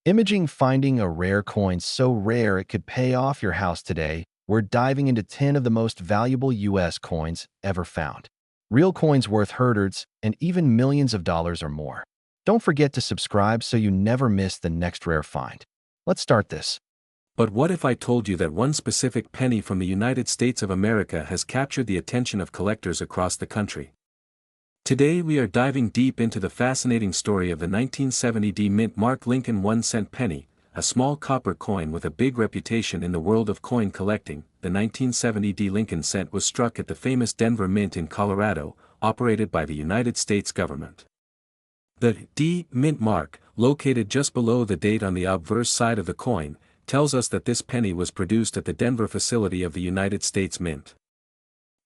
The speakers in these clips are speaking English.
Imaging finding a rare coin so rare it could pay off your house today, we're diving into 10 of the most valuable US coins ever found. Real coins worth hundreds and even millions of dollars or more. Don't forget to subscribe so you never miss the next rare find. Let's start this. But what if I told you that one specific penny from the United States of America has captured the attention of collectors across the country? Today we are diving deep into the fascinating story of the 1970 D Mint Mark Lincoln 1-cent penny, a small copper coin with a big reputation in the world of coin collecting. The 1970 D Lincoln cent was struck at the famous Denver Mint in Colorado, operated by the United States government. The D Mint mark, located just below the date on the obverse side of the coin, tells us that this penny was produced at the Denver facility of the United States Mint.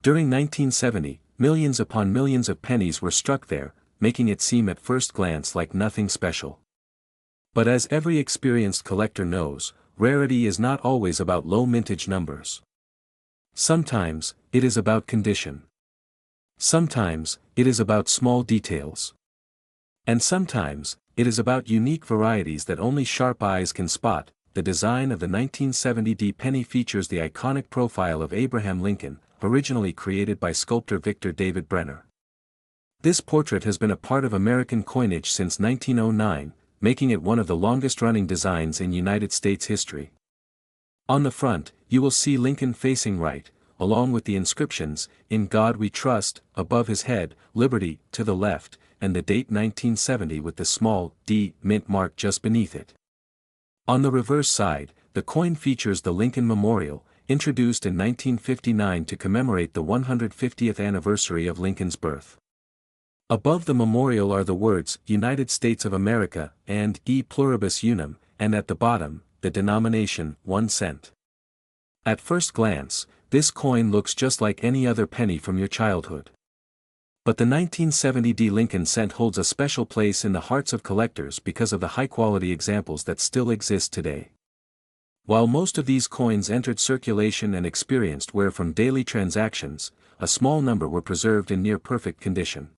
During 1970, millions upon millions of pennies were struck there, making it seem at first glance like nothing special. But as every experienced collector knows, rarity is not always about low mintage numbers. Sometimes, it is about condition. Sometimes, it is about small details. And sometimes, it is about unique varieties that only sharp eyes can spot. The design of the 1970 D penny features the iconic profile of Abraham Lincoln, originally created by sculptor Victor David Brenner. This portrait has been a part of American coinage since 1909, making it one of the longest-running designs in United States history. On the front, you will see Lincoln facing right, along with the inscriptions, "In God We Trust," above his head, "Liberty," to the left, and the date 1970 with the small D Mint mark just beneath it. On the reverse side, the coin features the Lincoln Memorial, introduced in 1959 to commemorate the 150th anniversary of Lincoln's birth. Above the memorial are the words, "United States of America," and "E pluribus unum," and at the bottom, the denomination, 1 cent. At first glance, this coin looks just like any other penny from your childhood. But the 1970 D Lincoln cent holds a special place in the hearts of collectors because of the high-quality examples that still exist today. While most of these coins entered circulation and experienced wear from daily transactions, a small number were preserved in near-perfect condition.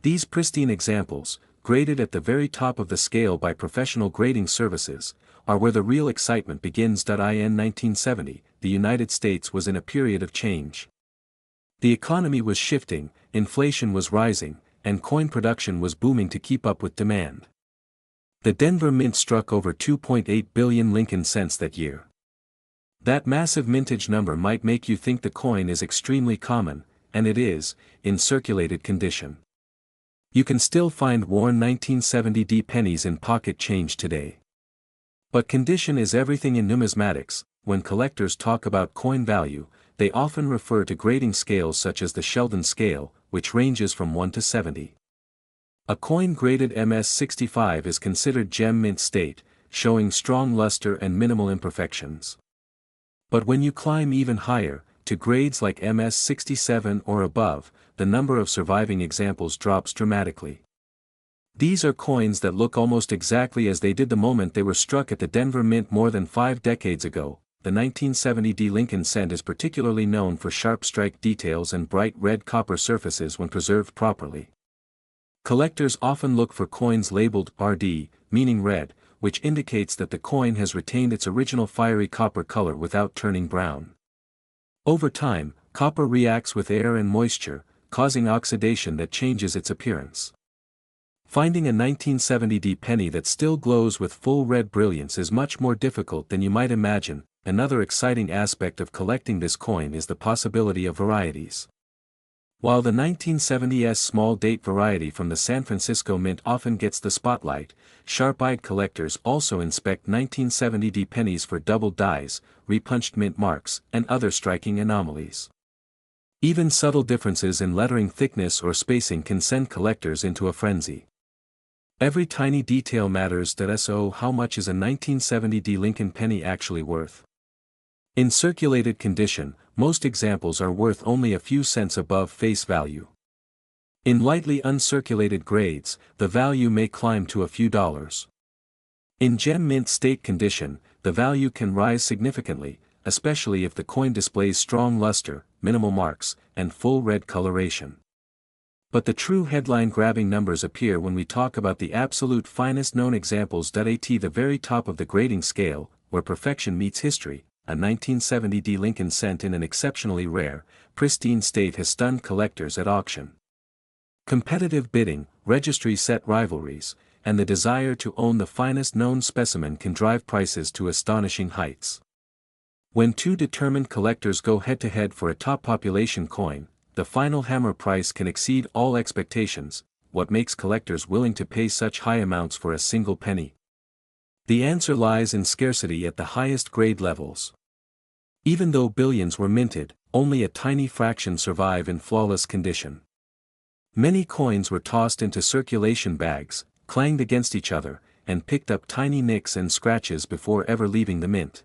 These pristine examples, graded at the very top of the scale by professional grading services, are where the real excitement begins. In 1970, the United States was in a period of change. The economy was shifting, inflation was rising, and coin production was booming to keep up with demand. The Denver Mint struck over 2.8 billion Lincoln cents that year. That massive mintage number might make you think the coin is extremely common, and it is, in circulated condition. You can still find worn 1970 D pennies in pocket change today. But condition is everything in numismatics. When collectors talk about coin value, they often refer to grading scales such as the Sheldon scale, which ranges from 1 to 70. A coin graded MS65 is considered gem mint state, showing strong luster and minimal imperfections. But when you climb even higher, to grades like MS67 or above, the number of surviving examples drops dramatically. These are coins that look almost exactly as they did the moment they were struck at the Denver Mint more than 5 decades ago. The 1970 D Lincoln cent is particularly known for sharp strike details and bright red copper surfaces when preserved properly. Collectors often look for coins labeled RD, meaning red, which indicates that the coin has retained its original fiery copper color without turning brown. Over time, copper reacts with air and moisture, causing oxidation that changes its appearance. Finding a 1970 D penny that still glows with full red brilliance is much more difficult than you might imagine. Another exciting aspect of collecting this coin is the possibility of varieties. While the 1970s small date variety from the San Francisco Mint often gets the spotlight, sharp-eyed collectors also inspect 1970 D pennies for doubled dies, repunched mint marks, and other striking anomalies. Even subtle differences in lettering thickness or spacing can send collectors into a frenzy. Every tiny detail matters. So how much is a 1970 D Lincoln penny actually worth? In circulated condition, most examples are worth only a few cents above face value. In lightly uncirculated grades, the value may climb to a few dollars. In gem mint state condition, the value can rise significantly, especially if the coin displays strong luster, minimal marks, and full red coloration. But the true headline-grabbing numbers appear when we talk about the absolute finest known examples. At the very top of the grading scale, where perfection meets history, a 1970 Lincoln cent in an exceptionally rare, pristine state has stunned collectors at auction. Competitive bidding, registry-set rivalries, and the desire to own the finest known specimen can drive prices to astonishing heights. When two determined collectors go head-to-head for a top population coin, the final hammer price can exceed all expectations. What makes collectors willing to pay such high amounts for a single penny? The answer lies in scarcity at the highest grade levels. Even though billions were minted, only a tiny fraction survive in flawless condition. Many coins were tossed into circulation bags, clanged against each other, and picked up tiny nicks and scratches before ever leaving the mint.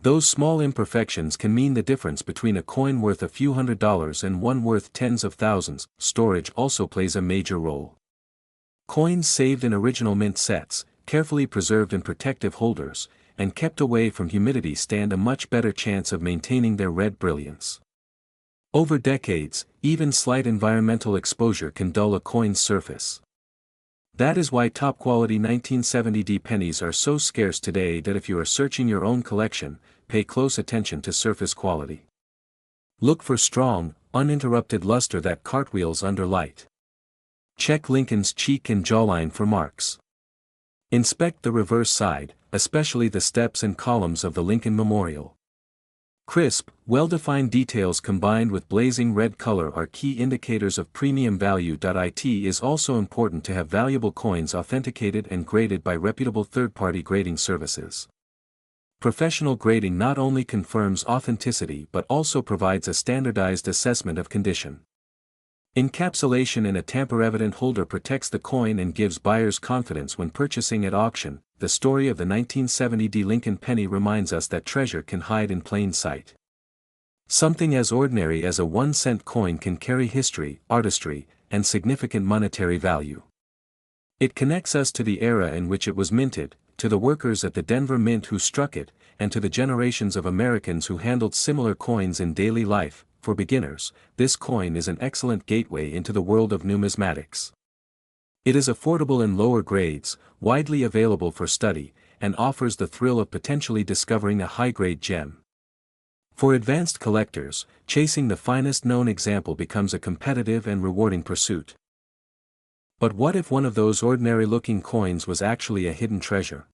Those small imperfections can mean the difference between a coin worth a few $100s and one worth tens of thousands. Storage also plays a major role. Coins saved in original mint sets, carefully preserved in protective holders, and kept away from humidity stand a much better chance of maintaining their red brilliance. Over decades, even slight environmental exposure can dull a coin's surface. That is why top-quality 1970 pennies are so scarce today that if you are searching your own collection, pay close attention to surface quality. Look for strong, uninterrupted luster that cartwheels under light. Check Lincoln's cheek and jawline for marks. Inspect the reverse side, especially the steps and columns of the Lincoln Memorial. Crisp, well-defined details combined with blazing red color are key indicators of premium value. It is also important to have valuable coins authenticated and graded by reputable third-party grading services. Professional grading not only confirms authenticity but also provides a standardized assessment of condition. Encapsulation in a tamper-evident holder protects the coin and gives buyers confidence when purchasing at auction. The story of the 1970 Lincoln Penny reminds us that treasure can hide in plain sight. Something as ordinary as a 1-cent coin can carry history, artistry, and significant monetary value. It connects us to the era in which it was minted, to the workers at the Denver Mint who struck it, and to the generations of Americans who handled similar coins in daily life. For beginners, this coin is an excellent gateway into the world of numismatics. It is affordable in lower grades, widely available for study, and offers the thrill of potentially discovering a high-grade gem. For advanced collectors, chasing the finest known example becomes a competitive and rewarding pursuit. But what if one of those ordinary-looking coins was actually a hidden treasure?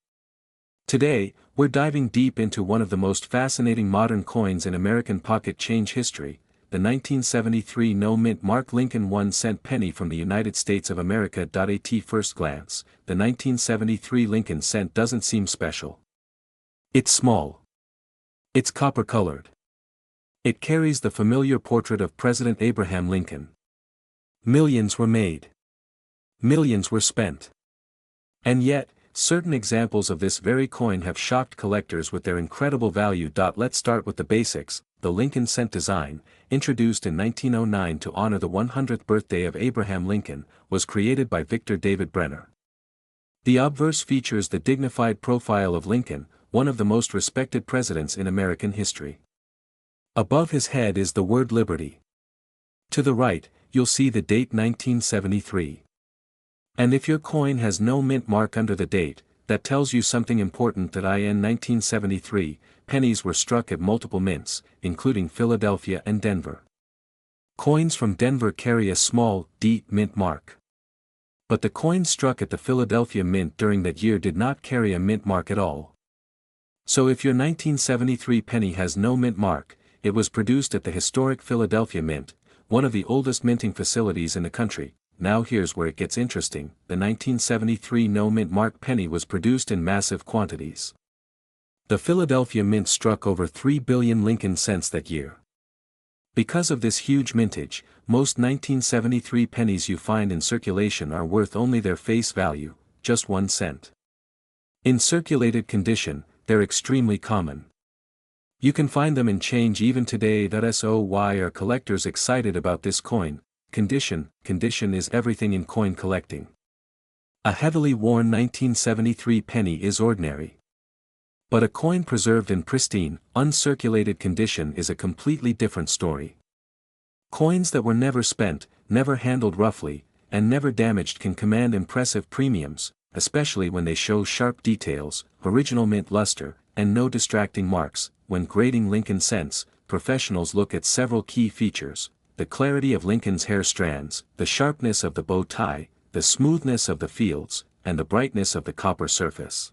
Today, we're diving deep into one of the most fascinating modern coins in American pocket change history, the 1973 no-mint mark Lincoln 1-cent penny from the United States of America. At first glance, the 1973 Lincoln cent doesn't seem special. It's small. It's copper-colored. It carries the familiar portrait of President Abraham Lincoln. Millions were made. Millions were spent. And yet, certain examples of this very coin have shocked collectors with their incredible value. Let's start with the basics. The Lincoln cent design, introduced in 1909 to honor the 100th birthday of Abraham Lincoln, was created by Victor David Brenner. The obverse features the dignified profile of Lincoln, one of the most respected presidents in American history. Above his head is the word Liberty. To the right, you'll see the date 1973. And if your coin has no mint mark under the date, that tells you something important. In 1973, pennies were struck at multiple mints, including Philadelphia and Denver. Coins from Denver carry a small, D mint mark. But the coin struck at the Philadelphia Mint during that year did not carry a mint mark at all. So if your 1973 penny has no mint mark, it was produced at the historic Philadelphia Mint, one of the oldest minting facilities in the country. Now here's where it gets interesting. The 1973 no-mint mark penny was produced in massive quantities. The Philadelphia Mint struck over 3 billion Lincoln cents that year. Because of this huge mintage, most 1973 pennies you find in circulation are worth only their face value, just 1 cent. In circulated condition, they're extremely common. You can find them in change even today. So why are collectors excited about this coin? Condition is everything in coin collecting. A heavily worn 1973 penny is ordinary. But a coin preserved in pristine, uncirculated condition is a completely different story. Coins that were never spent, never handled roughly, and never damaged can command impressive premiums, especially when they show sharp details, original mint luster, and no distracting marks. When grading Lincoln cents, professionals look at several key features: the clarity of Lincoln's hair strands, the sharpness of the bow tie, the smoothness of the fields, and the brightness of the copper surface.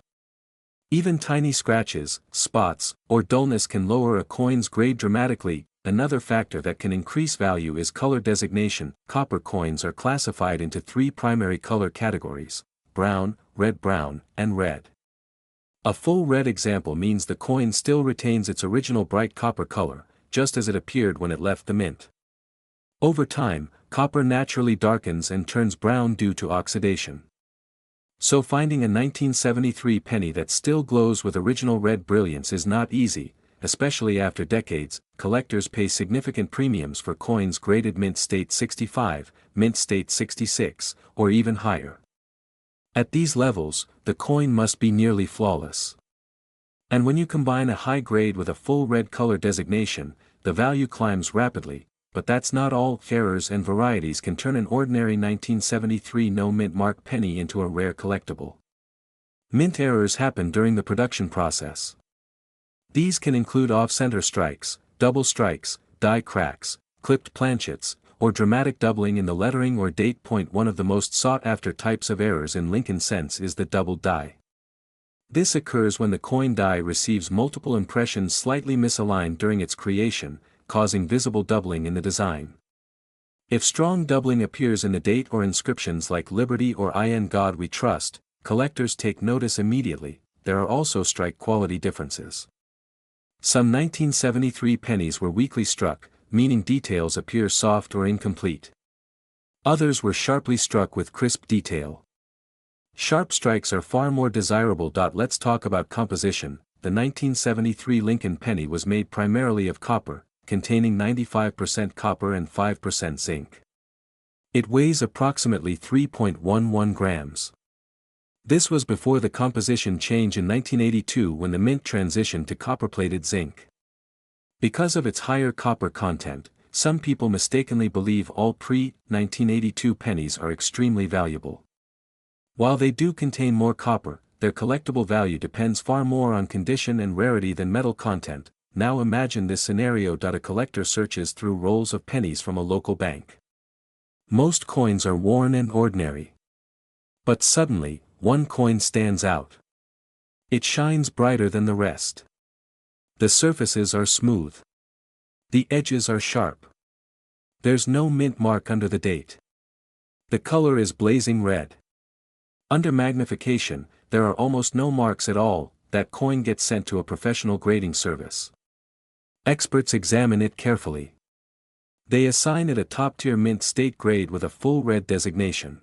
Even tiny scratches, spots, or dullness can lower a coin's grade dramatically. Another factor that can increase value is color designation. Copper coins are classified into three primary color categories: brown, and red. A full red example means the coin still retains its original bright copper color, just as it appeared when it left the mint. Over time, copper naturally darkens and turns brown due to oxidation. So finding a 1973 penny that still glows with original red brilliance is not easy, especially after decades. Collectors pay significant premiums for coins graded mint state 65, mint state 66, or even higher. At these levels, the coin must be nearly flawless. And when you combine a high grade with a full red color designation, the value climbs rapidly. But that's not all. Errors and varieties can turn an ordinary 1973 no-mint mark penny into a rare collectible. Mint errors happen during the production process. These can include off-center strikes, double strikes, die cracks, clipped planchets, or dramatic doubling in the lettering or date point. One of the most sought-after types of errors in Lincoln cents is the doubled die. This occurs when the coin die receives multiple impressions slightly misaligned during its creation, causing visible doubling in the design. If strong doubling appears in the date or inscriptions like Liberty or In God We Trust, collectors take notice immediately. There are also strike quality differences. Some 1973 pennies were weakly struck, meaning details appear soft or incomplete. Others were sharply struck with crisp detail. Sharp strikes are far more desirable. Let's talk about composition. The 1973 Lincoln penny was made primarily of copper, containing 95% copper and 5% zinc. It weighs approximately 3.11 grams. This was before the composition change in 1982 when the mint transitioned to copper-plated zinc. Because of its higher copper content, some people mistakenly believe all pre-1982 pennies are extremely valuable. While they do contain more copper, their collectible value depends far more on condition and rarity than metal content. Now imagine this scenario. A collector searches through rolls of pennies from a local bank. Most coins are worn and ordinary. But suddenly, one coin stands out. It shines brighter than the rest. The surfaces are smooth. The edges are sharp. There's no mint mark under the date. The color is blazing red. Under magnification, there are almost no marks at all. That coin gets sent to a professional grading service. Experts examine it carefully. They assign it a top-tier mint state grade with a full red designation.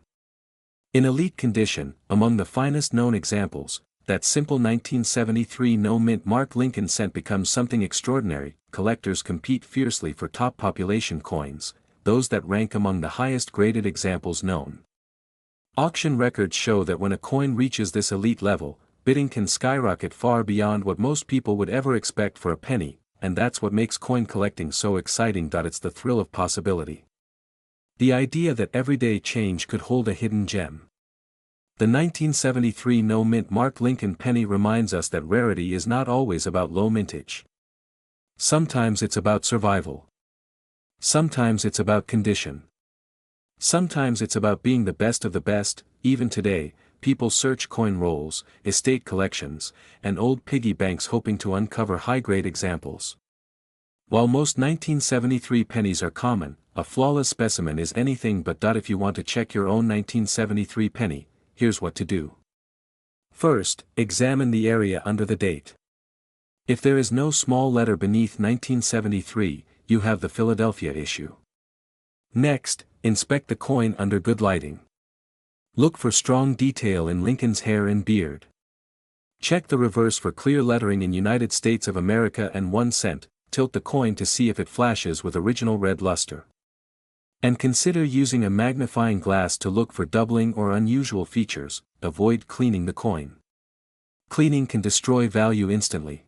In elite condition, among the finest known examples, that simple 1973 no-mint mark Lincoln cent becomes something extraordinary. Collectors compete fiercely for top population coins, those that rank among the highest graded examples known. Auction records show that when a coin reaches this elite level, bidding can skyrocket far beyond what most people would ever expect for a penny. And that's what makes coin collecting so exciting. It's the thrill of possibility. The idea that everyday change could hold a hidden gem. The 1973 no-mint mark Lincoln penny reminds us that rarity is not always about low mintage. Sometimes it's about survival. Sometimes it's about condition. Sometimes it's about being the best of the best. Even today, people search coin rolls, estate collections, and old piggy banks hoping to uncover high-grade examples. While most 1973 pennies are common, a flawless specimen is anything but. If you want to check your own 1973 penny, here's what to do. First, examine the area under the date. If there is no small letter beneath 1973, you have the Philadelphia issue. Next, inspect the coin under good lighting. Look for strong detail in Lincoln's hair and beard. Check the reverse for clear lettering in United States of America and 1 cent, tilt the coin to see if it flashes with original red luster. And consider using a magnifying glass to look for doubling or unusual features. Avoid cleaning the coin. Cleaning can destroy value instantly.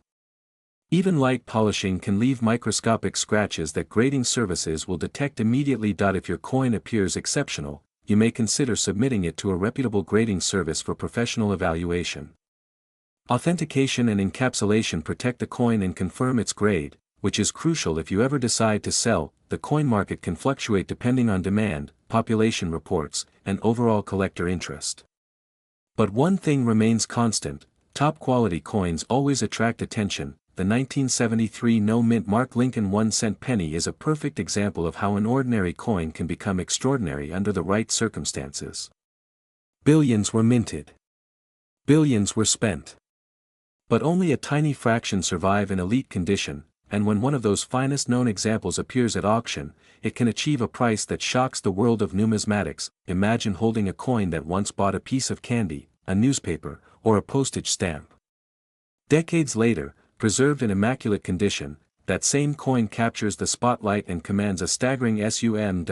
Even light polishing can leave microscopic scratches that grading services will detect immediately. If your coin appears exceptional, you may consider submitting it to a reputable grading service for professional evaluation. Authentication and encapsulation protect the coin and confirm its grade, which is crucial if you ever decide to sell. The coin market can fluctuate depending on demand, population reports, and overall collector interest. But one thing remains constant: top quality coins always attract attention. The 1973 no-mint mark Lincoln 1-cent penny is a perfect example of how an ordinary coin can become extraordinary under the right circumstances. Billions were minted. Billions were spent. But only a tiny fraction survive in elite condition, and when one of those finest known examples appears at auction, it can achieve a price that shocks the world of numismatics. Imagine holding a coin that once bought a piece of candy, a newspaper, or a postage stamp. Decades later, preserved in immaculate condition, that same coin captures the spotlight and commands a staggering sum. In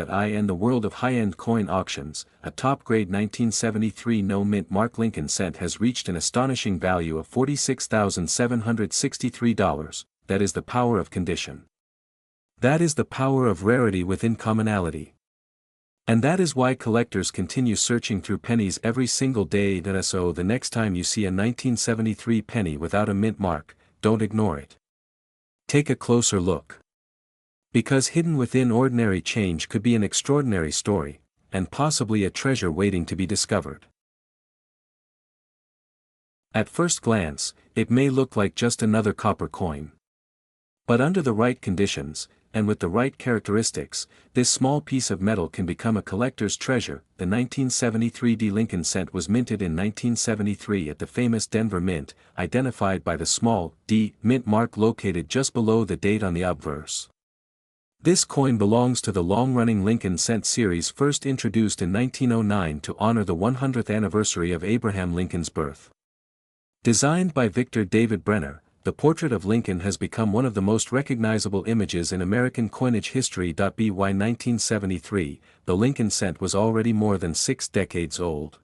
the world of high-end coin auctions, a top-grade 1973 no-mint mark Lincoln cent has reached an astonishing value of $46,763. That is the power of condition. That is the power of rarity within commonality. And that is why collectors continue searching through pennies every single day. So the next time you see a 1973 penny without a mint mark, don't ignore it. Take a closer look. Because hidden within ordinary change could be an extraordinary story, and possibly a treasure waiting to be discovered. At first glance, it may look like just another copper coin. But under the right conditions, and with the right characteristics, this small piece of metal can become a collector's treasure. The 1973 Lincoln cent was minted in 1973 at the famous Denver Mint, identified by the small D mint mark located just below the date on the obverse. This coin belongs to the long-running Lincoln cent series, first introduced in 1909 to honor the 100th anniversary of Abraham Lincoln's birth. Designed by Victor David Brenner, the portrait of Lincoln has become one of the most recognizable images in American coinage history. By 1973, the Lincoln cent was already more than 6 decades old.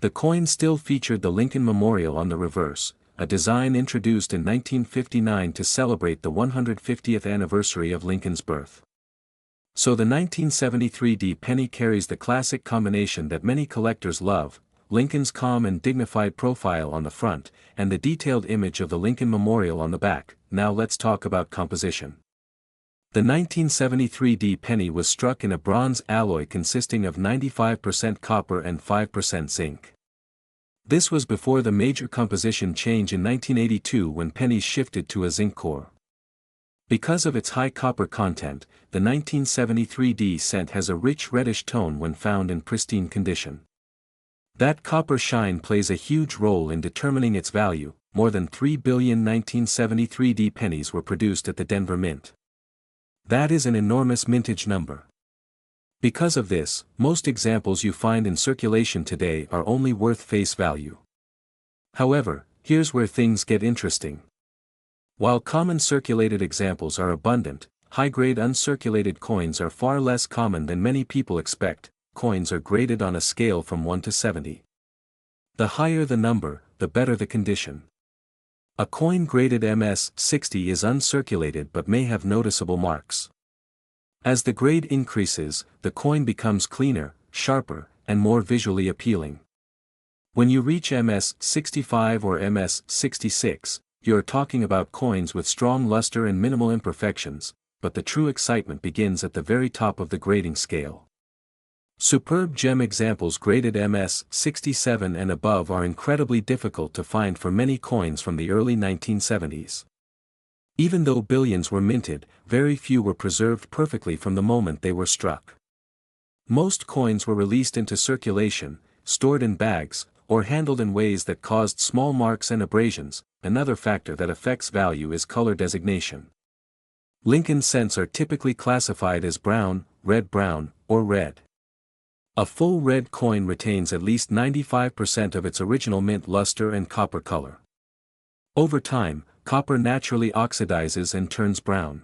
The coin still featured the Lincoln Memorial on the reverse, a design introduced in 1959 to celebrate the 150th anniversary of Lincoln's birth. So the 1973 penny carries the classic combination that many collectors love: Lincoln's calm and dignified profile on the front, and the detailed image of the Lincoln Memorial on the back. Now let's talk about composition. The 1973 penny was struck in a bronze alloy consisting of 95% copper and 5% zinc. This was before the major composition change in 1982 when pennies shifted to a zinc core. Because of its high copper content, the 1973 cent has a rich reddish tone when found in pristine condition. That copper shine plays a huge role in determining its value. More than 3 billion 1973 pennies were produced at the Denver Mint. That is an enormous mintage number. Because of this, most examples you find in circulation today are only worth face value. However, here's where things get interesting. While common circulated examples are abundant, high-grade uncirculated coins are far less common than many people expect. Coins are graded on a scale from 1 to 70. The higher the number, the better the condition. A coin graded MS60 is uncirculated but may have noticeable marks. As the grade increases, the coin becomes cleaner, sharper, and more visually appealing. When you reach MS65 or MS66, you're talking about coins with strong luster and minimal imperfections, but the true excitement begins at the very top of the grading scale. Superb gem examples graded MS67 and above are incredibly difficult to find for many coins from the early 1970s. Even though billions were minted, very few were preserved perfectly from the moment they were struck. Most coins were released into circulation, stored in bags, or handled in ways that caused small marks and abrasions. Another factor that affects value is color designation. Lincoln cents are typically classified as brown, or red. A full red coin retains at least 95% of its original mint luster and copper color. Over time, copper naturally oxidizes and turns brown.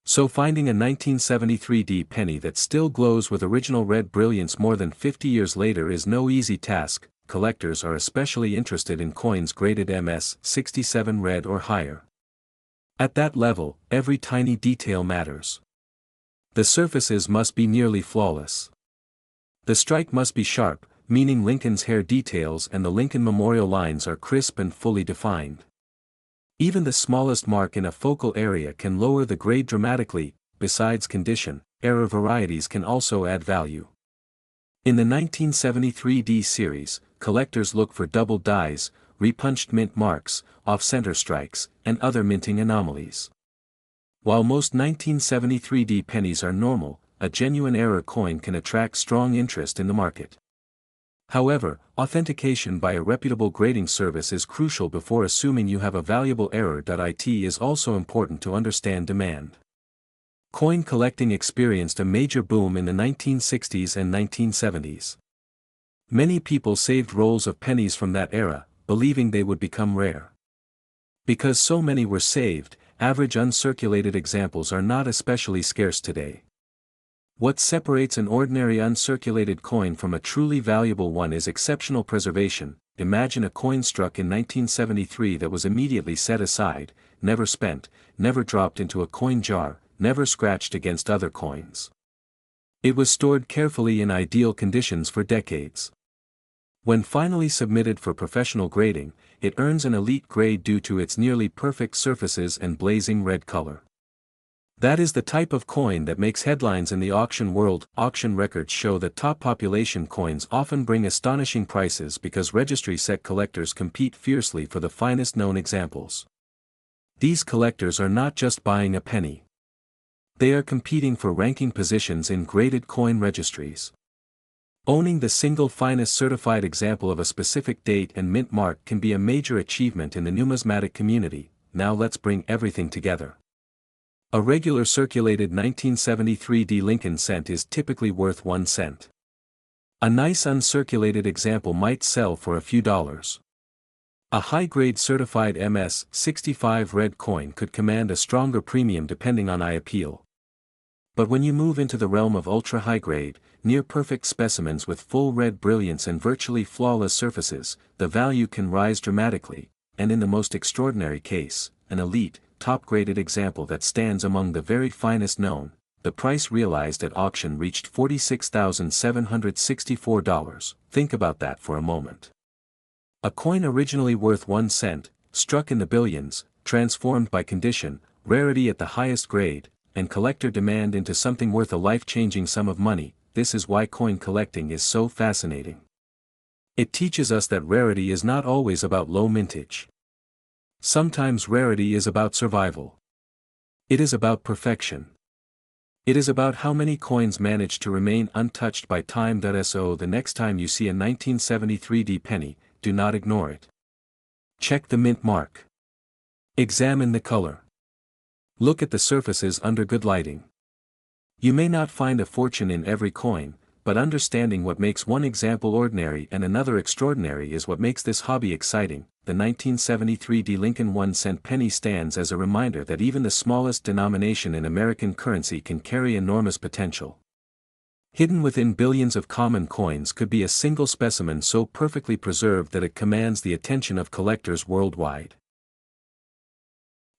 So finding a 1973 penny that still glows with original red brilliance more than 50 years later is no easy task. Collectors are especially interested in coins graded MS67 red or higher. At that level, every tiny detail matters. The surfaces must be nearly flawless. The strike must be sharp, meaning Lincoln's hair details and the Lincoln Memorial lines are crisp and fully defined. Even the smallest mark in a focal area can lower the grade dramatically. Besides condition, error varieties can also add value. In the 1973 D series, collectors look for doubled dies, repunched mint marks, off-center strikes, and other minting anomalies. While most 1973 D pennies are normal, a genuine error coin can attract strong interest in the market. However, authentication by a reputable grading service is crucial before assuming you have a valuable error. It is also important to understand demand. Coin collecting experienced a major boom in the 1960s and 1970s. Many people saved rolls of pennies from that era, believing they would become rare. Because so many were saved, average uncirculated examples are not especially scarce today. What separates an ordinary uncirculated coin from a truly valuable one is exceptional preservation. Imagine a coin struck in 1973 that was immediately set aside, never spent, never dropped into a coin jar, never scratched against other coins. It was stored carefully in ideal conditions for decades. When finally submitted for professional grading, it earns an elite grade due to its nearly perfect surfaces and blazing red color. That is the type of coin that makes headlines in the auction world. Auction records show that top population coins often bring astonishing prices because registry set collectors compete fiercely for the finest known examples. These collectors are not just buying a penny. They are competing for ranking positions in graded coin registries. Owning the single finest certified example of a specific date and mint mark can be a major achievement in the numismatic community. Now let's bring everything together. A regular circulated 1973 D Lincoln cent is typically worth 1 cent. A nice uncirculated example might sell for a few dollars. A high-grade certified MS65 red coin could command a stronger premium depending on eye appeal. But when you move into the realm of ultra-high-grade, near-perfect specimens with full red brilliance and virtually flawless surfaces, the value can rise dramatically, and in the most extraordinary case, an elite, top-graded example that stands among the very finest known, the price realized at auction reached $46,764. Think about that for a moment. A coin originally worth 1 cent, struck in the billions, transformed by condition, rarity at the highest grade, and collector demand into something worth a life-changing sum of money. This is why coin collecting is so fascinating. It teaches us that rarity is not always about low mintage. Sometimes rarity is about survival. It is about perfection. It is about how many coins manage to remain untouched by time. So the next time you see a 1973 D penny, do not ignore it. Check the mint mark. Examine the color. Look at the surfaces under good lighting. You may not find a fortune in every coin, but understanding what makes one example ordinary and another extraordinary is what makes this hobby exciting. The 1973 D Lincoln 1 cent penny stands as a reminder that even the smallest denomination in American currency can carry enormous potential. Hidden within billions of common coins could be a single specimen so perfectly preserved that it commands the attention of collectors worldwide.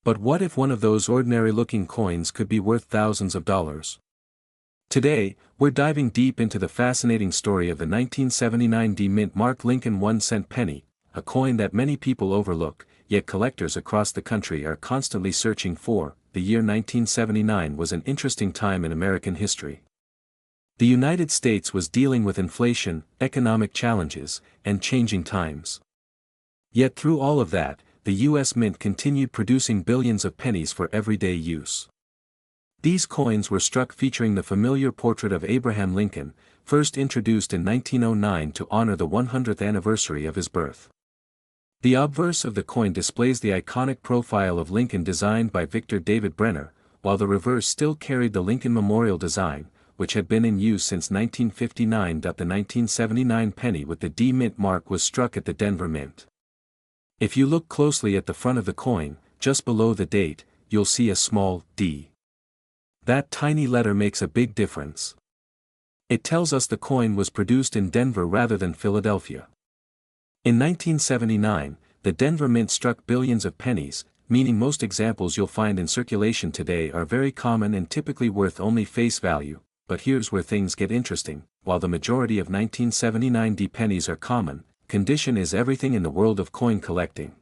But what if one of those ordinary-looking coins could be worth thousands of dollars? Today, we're diving deep into the fascinating story of the 1979 D mint mark Lincoln 1 cent penny, a coin that many people overlook, yet collectors across the country are constantly searching for. The year 1979 was an interesting time in American history. The United States was dealing with inflation, economic challenges, and changing times. Yet through all of that, the U.S. Mint continued producing billions of pennies for everyday use. These coins were struck featuring the familiar portrait of Abraham Lincoln, first introduced in 1909 to honor the 100th anniversary of his birth. The obverse of the coin displays the iconic profile of Lincoln designed by Victor David Brenner, while the reverse still carried the Lincoln Memorial design, which had been in use since 1959. The 1979 penny with the D mint mark was struck at the Denver Mint. If you look closely at the front of the coin, just below the date, you'll see a small D. That tiny letter makes a big difference. It tells us the coin was produced in Denver rather than Philadelphia. In 1979, the Denver Mint struck billions of pennies, meaning most examples you'll find in circulation today are very common and typically worth only face value. But here's where things get interesting. While the majority of 1979 D pennies are common, condition is everything in the world of coin collecting.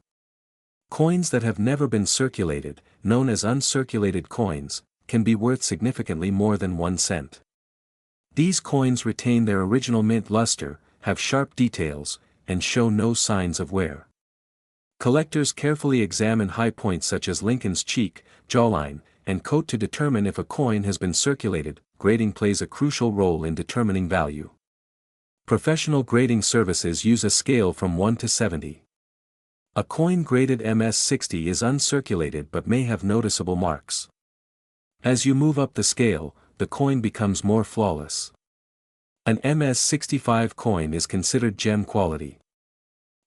Coins that have never been circulated, known as uncirculated coins, can be worth significantly more than 1 cent. These coins retain their original mint luster, have sharp details, and show no signs of wear. Collectors carefully examine high points such as Lincoln's cheek, jawline, and coat to determine if a coin has been circulated. Grading plays a crucial role in determining value. Professional grading services use a scale from 1 to 70. A coin graded MS60 is uncirculated but may have noticeable marks. As you move up the scale, the coin becomes more flawless. An MS65 coin is considered gem quality.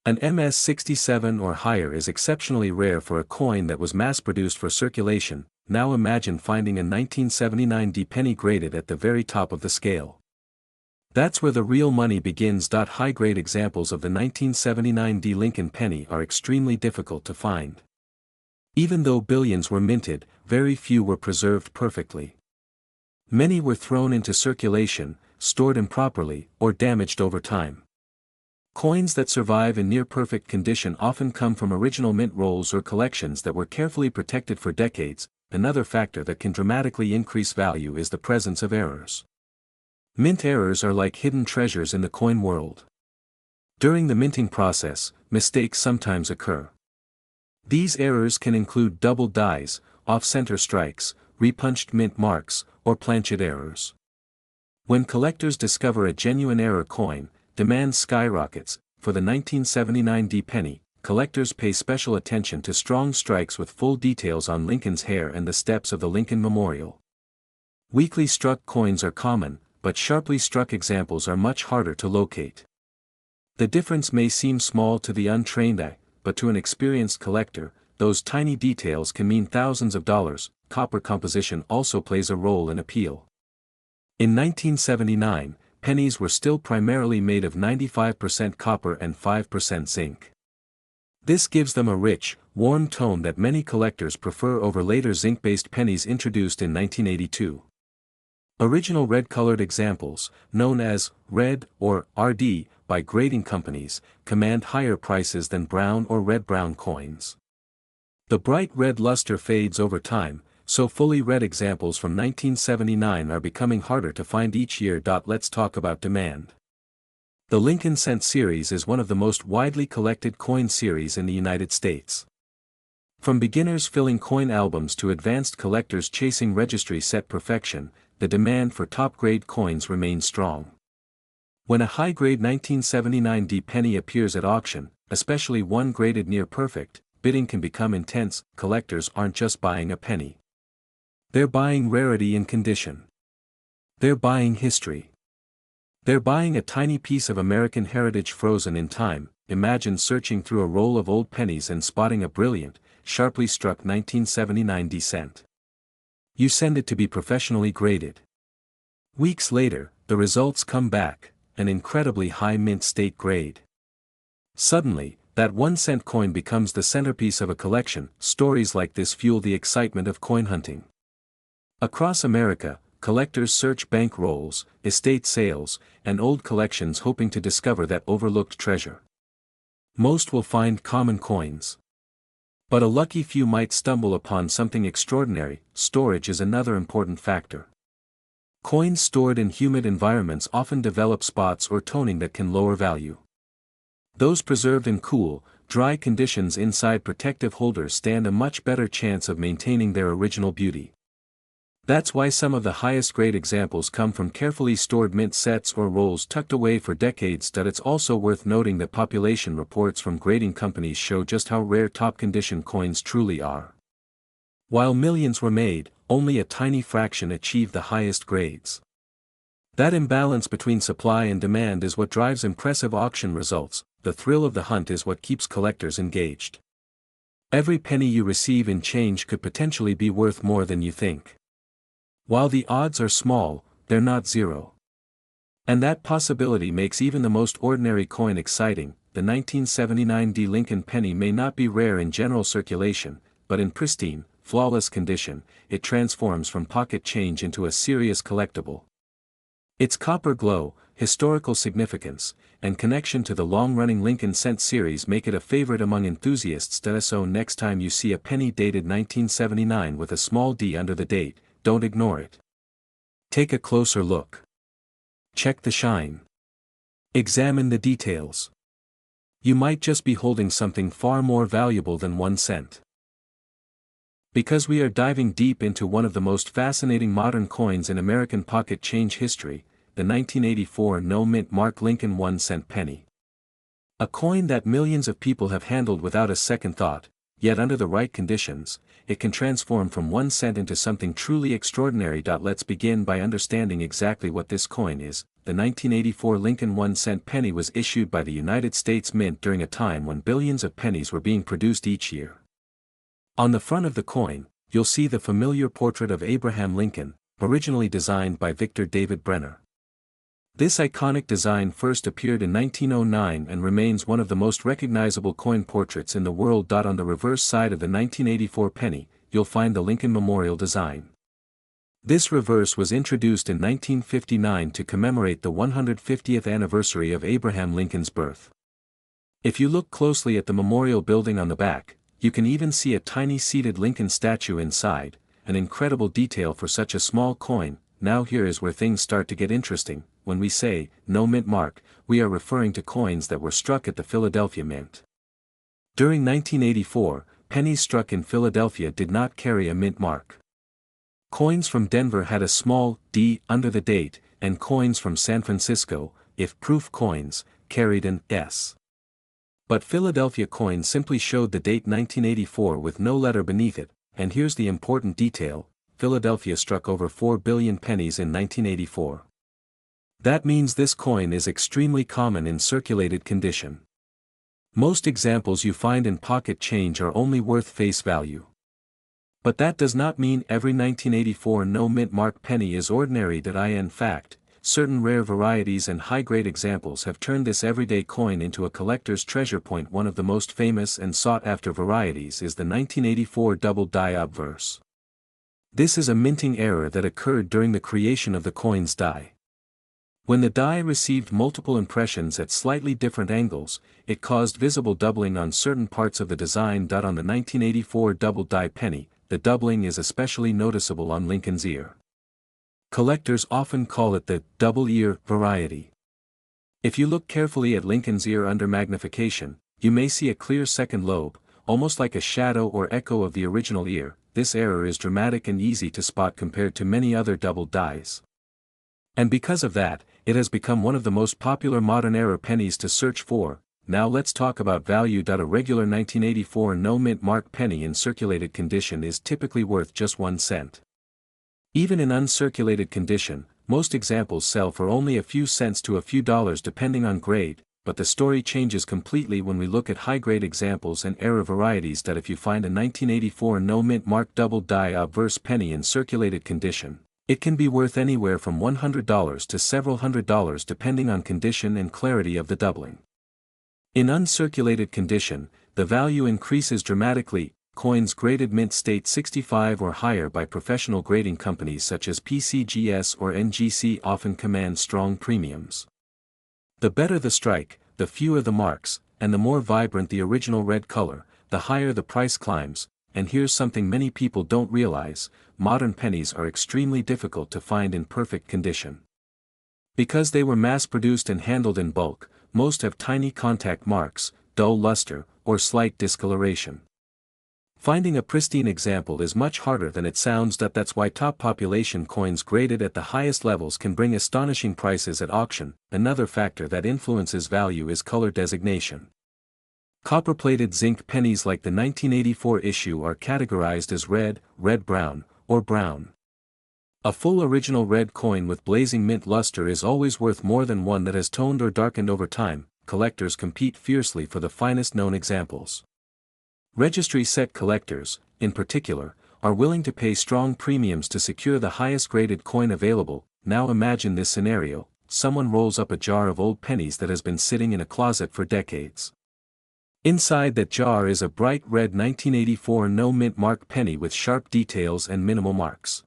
An MS67 or higher is exceptionally rare for a coin that was mass-produced for circulation. Now imagine finding a 1979 D penny graded at the very top of the scale. That's where the real money begins. High-grade examples of the 1979 D Lincoln Penny are extremely difficult to find. Even though billions were minted, very few were preserved perfectly. Many were thrown into circulation, stored improperly, or damaged over time. Coins that survive in near-perfect condition often come from original mint rolls or collections that were carefully protected for decades. Another factor that can dramatically increase value is the presence of errors. Mint errors are like hidden treasures in the coin world. During the minting process, mistakes sometimes occur. These errors can include doubled dies, off-center strikes, repunched mint marks, or planchet errors. When collectors discover a genuine error coin, demand skyrockets. For the 1979 D penny, collectors pay special attention to strong strikes with full details on Lincoln's hair and the steps of the Lincoln Memorial. Weakly struck coins are common, but sharply struck examples are much harder to locate. The difference may seem small to the untrained eye, but to an experienced collector, those tiny details can mean thousands of dollars. Copper composition also plays a role in appeal. In 1979, pennies were still primarily made of 95% copper and 5% zinc. This gives them a rich, warm tone that many collectors prefer over later zinc-based pennies introduced in 1982. Original red-colored examples, known as red or RD by grading companies, command higher prices than brown or red-brown coins. The bright red luster fades over time, so fully red examples from 1979 are becoming harder to find each year. Let's talk about demand. The Lincoln Cent series is one of the most widely collected coin series in the United States. From beginners filling coin albums to advanced collectors chasing registry set perfection, the demand for top-grade coins remains strong. When a high-grade 1979 D penny appears at auction, especially one graded near perfect, bidding can become intense. Collectors aren't just buying a penny. They're buying rarity and condition. They're buying history. They're buying a tiny piece of American heritage frozen in time. Imagine searching through a roll of old pennies and spotting a brilliant, sharply struck 1979 D cent. You send it to be professionally graded. Weeks later, the results come back, an incredibly high mint state grade. Suddenly, that 1 cent coin becomes the centerpiece of a collection. Stories like this fuel the excitement of coin hunting. Across America, collectors search bank rolls, estate sales, and old collections hoping to discover that overlooked treasure. Most will find common coins. But a lucky few might stumble upon something extraordinary. Storage is another important factor. Coins stored in humid environments often develop spots or toning that can lower value. Those preserved in cool, dry conditions inside protective holders stand a much better chance of maintaining their original beauty. That's why some of the highest grade examples come from carefully stored mint sets or rolls tucked away for decades. It's also worth noting that population reports from grading companies show just how rare top-condition coins truly are. While millions were made, only a tiny fraction achieved the highest grades. That imbalance between supply and demand is what drives impressive auction results. The thrill of the hunt is what keeps collectors engaged. Every penny you receive in change could potentially be worth more than you think. While the odds are small, they're not zero. And that possibility makes even the most ordinary coin exciting. The 1979 D Lincoln Penny may not be rare in general circulation, but in pristine, flawless condition, it transforms from pocket change into a serious collectible. Its copper glow, historical significance, and connection to the long-running Lincoln cent series make it a favorite among enthusiasts. So next time you see a penny dated 1979 with a small d under the date, don't ignore it. Take a closer look. Check the shine. Examine the details. You might just be holding something far more valuable than 1 cent. Because we are diving deep into one of the most fascinating modern coins in American pocket change history, the 1984 no-mint mark Lincoln 1-cent penny. A coin that millions of people have handled without a second thought, yet under the right conditions, it can transform from 1 cent into something truly extraordinary. Let's begin by understanding exactly what this coin is. The 1984 Lincoln 1-cent penny was issued by the United States Mint during a time when billions of pennies were being produced each year. On the front of the coin, you'll see the familiar portrait of Abraham Lincoln, originally designed by Victor David Brenner. This iconic design first appeared in 1909 and remains one of the most recognizable coin portraits in the world. On the reverse side of the 1984 penny, you'll find the Lincoln Memorial design. This reverse was introduced in 1959 to commemorate the 150th anniversary of Abraham Lincoln's birth. If you look closely at the memorial building on the back, you can even see a tiny seated Lincoln statue inside, an incredible detail for such a small coin. Now here is where things start to get interesting. When we say, no mint mark, we are referring to coins that were struck at the Philadelphia Mint. During 1984, pennies struck in Philadelphia did not carry a mint mark. Coins from Denver had a small d under the date, and coins from San Francisco, if proof coins, carried an s. But Philadelphia coins simply showed the date 1984 with no letter beneath it, and here's the important detail: Philadelphia struck over 4 billion pennies in 1984. That means this coin is extremely common in circulated condition. Most examples you find in pocket change are only worth face value. But that does not mean every 1984 no-mint mark penny is ordinary. In fact, certain rare varieties and high-grade examples have turned this everyday coin into a collector's treasure. One of the most famous and sought-after varieties is the 1984 Doubled Die Obverse. This is a minting error that occurred during the creation of the coin's die. When the die received multiple impressions at slightly different angles, it caused visible doubling on certain parts of the design. On the 1984 Doubled Die penny, the doubling is especially noticeable on Lincoln's ear. Collectors often call it the double ear variety. If you look carefully at Lincoln's ear under magnification, you may see a clear second lobe, almost like a shadow or echo of the original ear. This error is dramatic and easy to spot compared to many other doubled dies. And because of that, it has become one of the most popular modern era pennies to search for. Now let's talk about value. A regular 1984 no-mint mark penny in circulated condition is typically worth just 1 cent. Even in uncirculated condition, most examples sell for only a few cents to a few dollars depending on grade, but the story changes completely when we look at high-grade examples and era varieties. If you find a 1984 no-mint mark Doubled Die Obverse penny in circulated condition, it can be worth anywhere from $100 to several $100s depending on condition and clarity of the doubling. In uncirculated condition, the value increases dramatically. Coins graded mint state 65 or higher by professional grading companies such as PCGS or NGC often command strong premiums. The better the strike, the fewer the marks, and the more vibrant the original red color, the higher the price climbs. And here's something many people don't realize: modern pennies are extremely difficult to find in perfect condition. Because they were mass-produced and handled in bulk, most have tiny contact marks, dull luster, or slight discoloration. Finding a pristine example is much harder than it sounds. That's why top population coins graded at the highest levels can bring astonishing prices at auction. Another factor that influences value is color designation. Copper-plated zinc pennies like the 1984 issue are categorized as red, red-brown, or brown. A full original red coin with blazing mint luster is always worth more than one that has toned or darkened over time. Collectors compete fiercely for the finest known examples. Registry set collectors, in particular, are willing to pay strong premiums to secure the highest graded coin available. Now imagine this scenario: someone rolls up a jar of old pennies that has been sitting in a closet for decades. Inside that jar is a bright red 1984 no-mint mark penny with sharp details and minimal marks.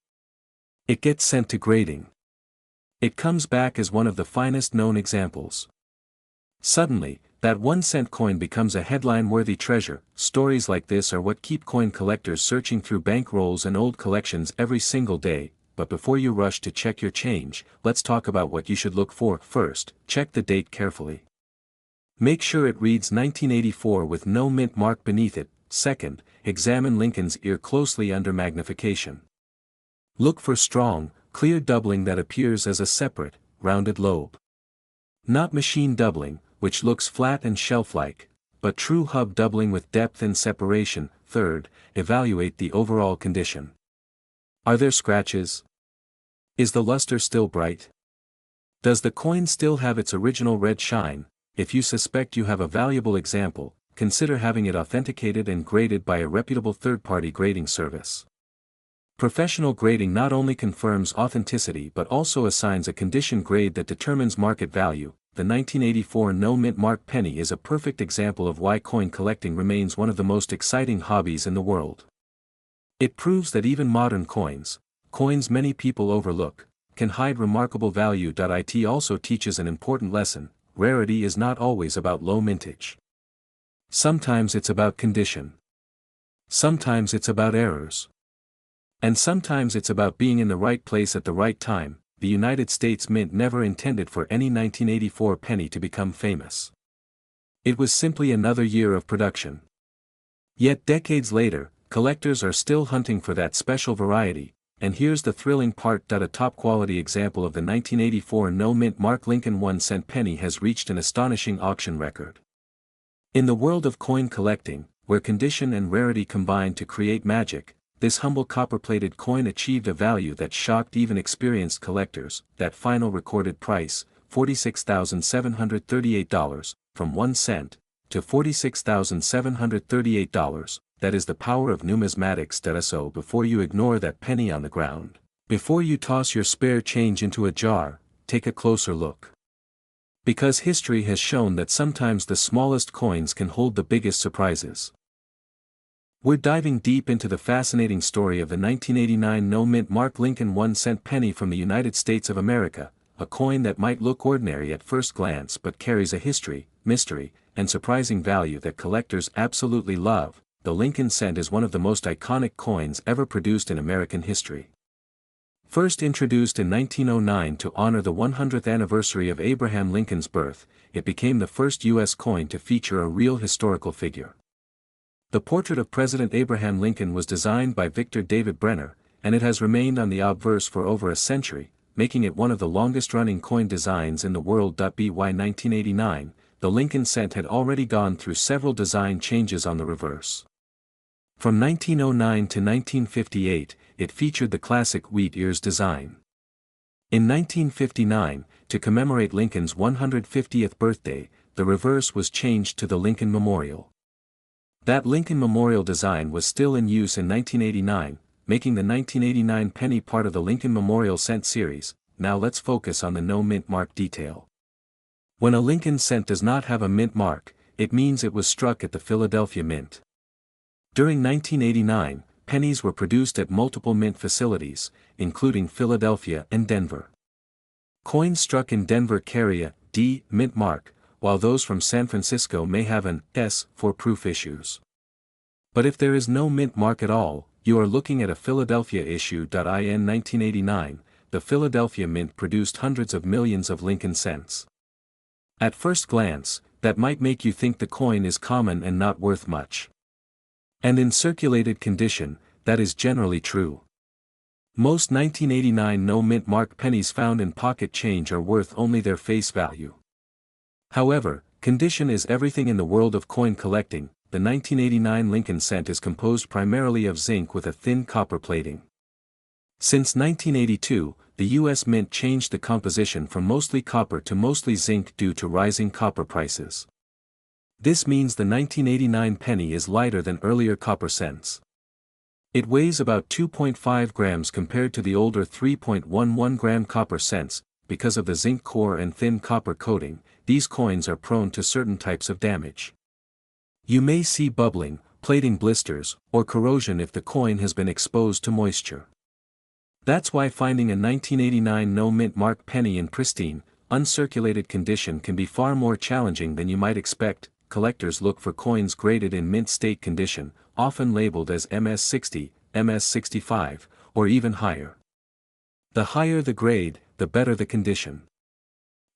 It gets sent to grading. It comes back as one of the finest known examples. Suddenly, that 1-cent coin becomes a headline-worthy treasure. Stories like this are what keep coin collectors searching through bank rolls and old collections every single day. But before you rush to check your change, let's talk about what you should look for. First, check the date carefully. Make sure it reads 1984 with no mint mark beneath it. Second, examine Lincoln's ear closely under magnification. Look for strong, clear doubling that appears as a separate, rounded lobe. Not machine doubling, which looks flat and shelf-like, but true hub doubling with depth and separation. Third, evaluate the overall condition. Are there scratches? Is the luster still bright? Does the coin still have its original red shine? If you suspect you have a valuable example, consider having it authenticated and graded by a reputable third-party grading service. Professional grading not only confirms authenticity but also assigns a condition grade that determines market value. The 1984 no-mint mark penny is a perfect example of why coin collecting remains one of the most exciting hobbies in the world. It proves that even modern coins many people overlook, can hide remarkable value. It also teaches an important lesson: rarity is not always about low mintage. Sometimes it's about condition. Sometimes it's about errors. And sometimes it's about being in the right place at the right time. The United States Mint never intended for any 1984 penny to become famous. It was simply another year of production. Yet decades later, collectors are still hunting for that special variety, and here's the thrilling part: a top-quality example of the 1984 no-mint mark Lincoln 1-cent penny has reached an astonishing auction record. In the world of coin collecting, where condition and rarity combine to create magic, this humble copper-plated coin achieved a value that shocked even experienced collectors. That final recorded price, $46,738, from 1 cent, to $46,738, that is the power of numismatics. So before you ignore that penny on the ground, before you toss your spare change into a jar, take a closer look. Because history has shown that sometimes the smallest coins can hold the biggest surprises. We're diving deep into the fascinating story of the 1989 no-mint mark Lincoln 1-cent penny from the United States of America, a coin that might look ordinary at first glance but carries a history, mystery, and surprising value that collectors absolutely love. The Lincoln cent is one of the most iconic coins ever produced in American history. First introduced in 1909 to honor the 100th anniversary of Abraham Lincoln's birth, it became the first U.S. coin to feature a real historical figure. The portrait of President Abraham Lincoln was designed by Victor David Brenner, and it has remained on the obverse for over a century, making it one of the longest-running coin designs in the world. By 1989, the Lincoln cent had already gone through several design changes on the reverse. From 1909 to 1958, it featured the classic wheat ears design. In 1959, to commemorate Lincoln's 150th birthday, the reverse was changed to the Lincoln Memorial. That Lincoln Memorial design was still in use in 1989, making the 1989 penny part of the Lincoln Memorial cent series. Now let's focus on the no mint mark detail. When a Lincoln cent does not have a mint mark, it means it was struck at the Philadelphia Mint. During 1989, pennies were produced at multiple mint facilities, including Philadelphia and Denver. Coins struck in Denver carry a D mint mark, while those from San Francisco may have an S for proof issues. But if there is no mint mark at all, you are looking at a Philadelphia issue. In 1989, the Philadelphia Mint produced hundreds of millions of Lincoln cents. At first glance, that might make you think the coin is common and not worth much. And in circulated condition, that is generally true. Most 1989 no-mint mark pennies found in pocket change are worth only their face value. However, condition is everything in the world of coin collecting. The 1989 Lincoln cent is composed primarily of zinc with a thin copper plating. Since 1982, the U.S. Mint changed the composition from mostly copper to mostly zinc due to rising copper prices. This means the 1989 penny is lighter than earlier copper cents. It weighs about 2.5 grams compared to the older 3.11 gram copper cents. Because of the zinc core and thin copper coating, these coins are prone to certain types of damage. You may see bubbling, plating blisters, or corrosion if the coin has been exposed to moisture. That's why finding a 1989 no-mint mark penny in pristine, uncirculated condition can be far more challenging than you might expect. Collectors look for coins graded in mint state condition, often labeled as MS60, MS65, or even higher. The higher the grade, the better the condition.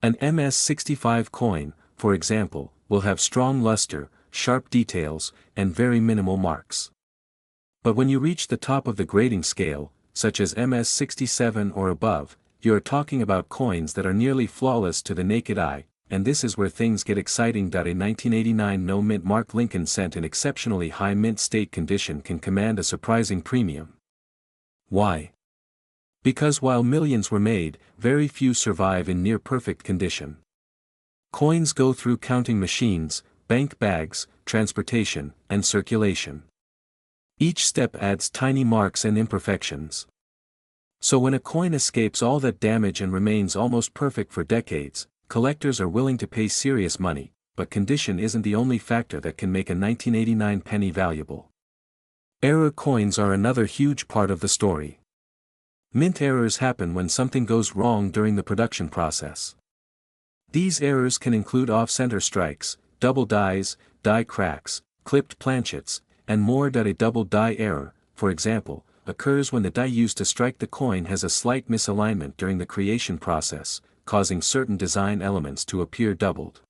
An MS65 coin, for example, will have strong luster, sharp details, and very minimal marks. But when you reach the top of the grading scale, such as MS67 or above, you are talking about coins that are nearly flawless to the naked eye, and this is where things get exciting. A 1989 no-mint mark Lincoln cent in exceptionally high mint state condition can command a surprising premium. Why? Because while millions were made, very few survive in near-perfect condition. Coins go through counting machines, bank bags, transportation, and circulation. Each step adds tiny marks and imperfections. So when a coin escapes all that damage and remains almost perfect for decades, collectors are willing to pay serious money, but condition isn't the only factor that can make a 1989 penny valuable. Error coins are another huge part of the story. Mint errors happen when something goes wrong during the production process. These errors can include off-center strikes, double dies, die cracks, clipped planchets, and more. A double die error, for example, occurs when the die used to strike the coin has a slight misalignment during the creation process, causing certain design elements to appear doubled.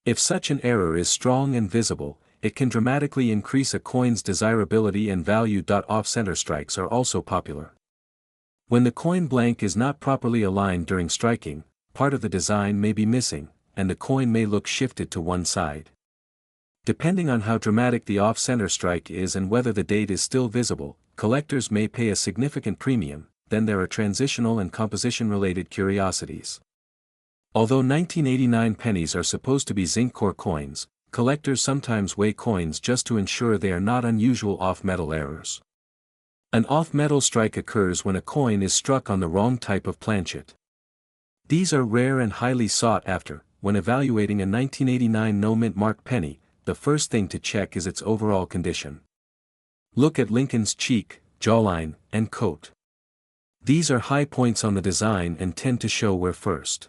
If such an error is strong and visible, it can dramatically increase a coin's desirability and value. Off-center strikes are also popular. When the coin blank is not properly aligned during striking, part of the design may be missing, and the coin may look shifted to one side. Depending on how dramatic the off-center strike is and whether the date is still visible, collectors may pay a significant premium. Then there are transitional and composition-related curiosities. Although 1989 pennies are supposed to be zinc core coins, collectors sometimes weigh coins just to ensure they are not unusual off-metal errors. An off-metal strike occurs when a coin is struck on the wrong type of planchet. These are rare and highly sought after. When evaluating a 1989 no-mint mark penny, the first thing to check is its overall condition. Look at Lincoln's cheek, jawline, and coat. These are high points on the design and tend to show wear first.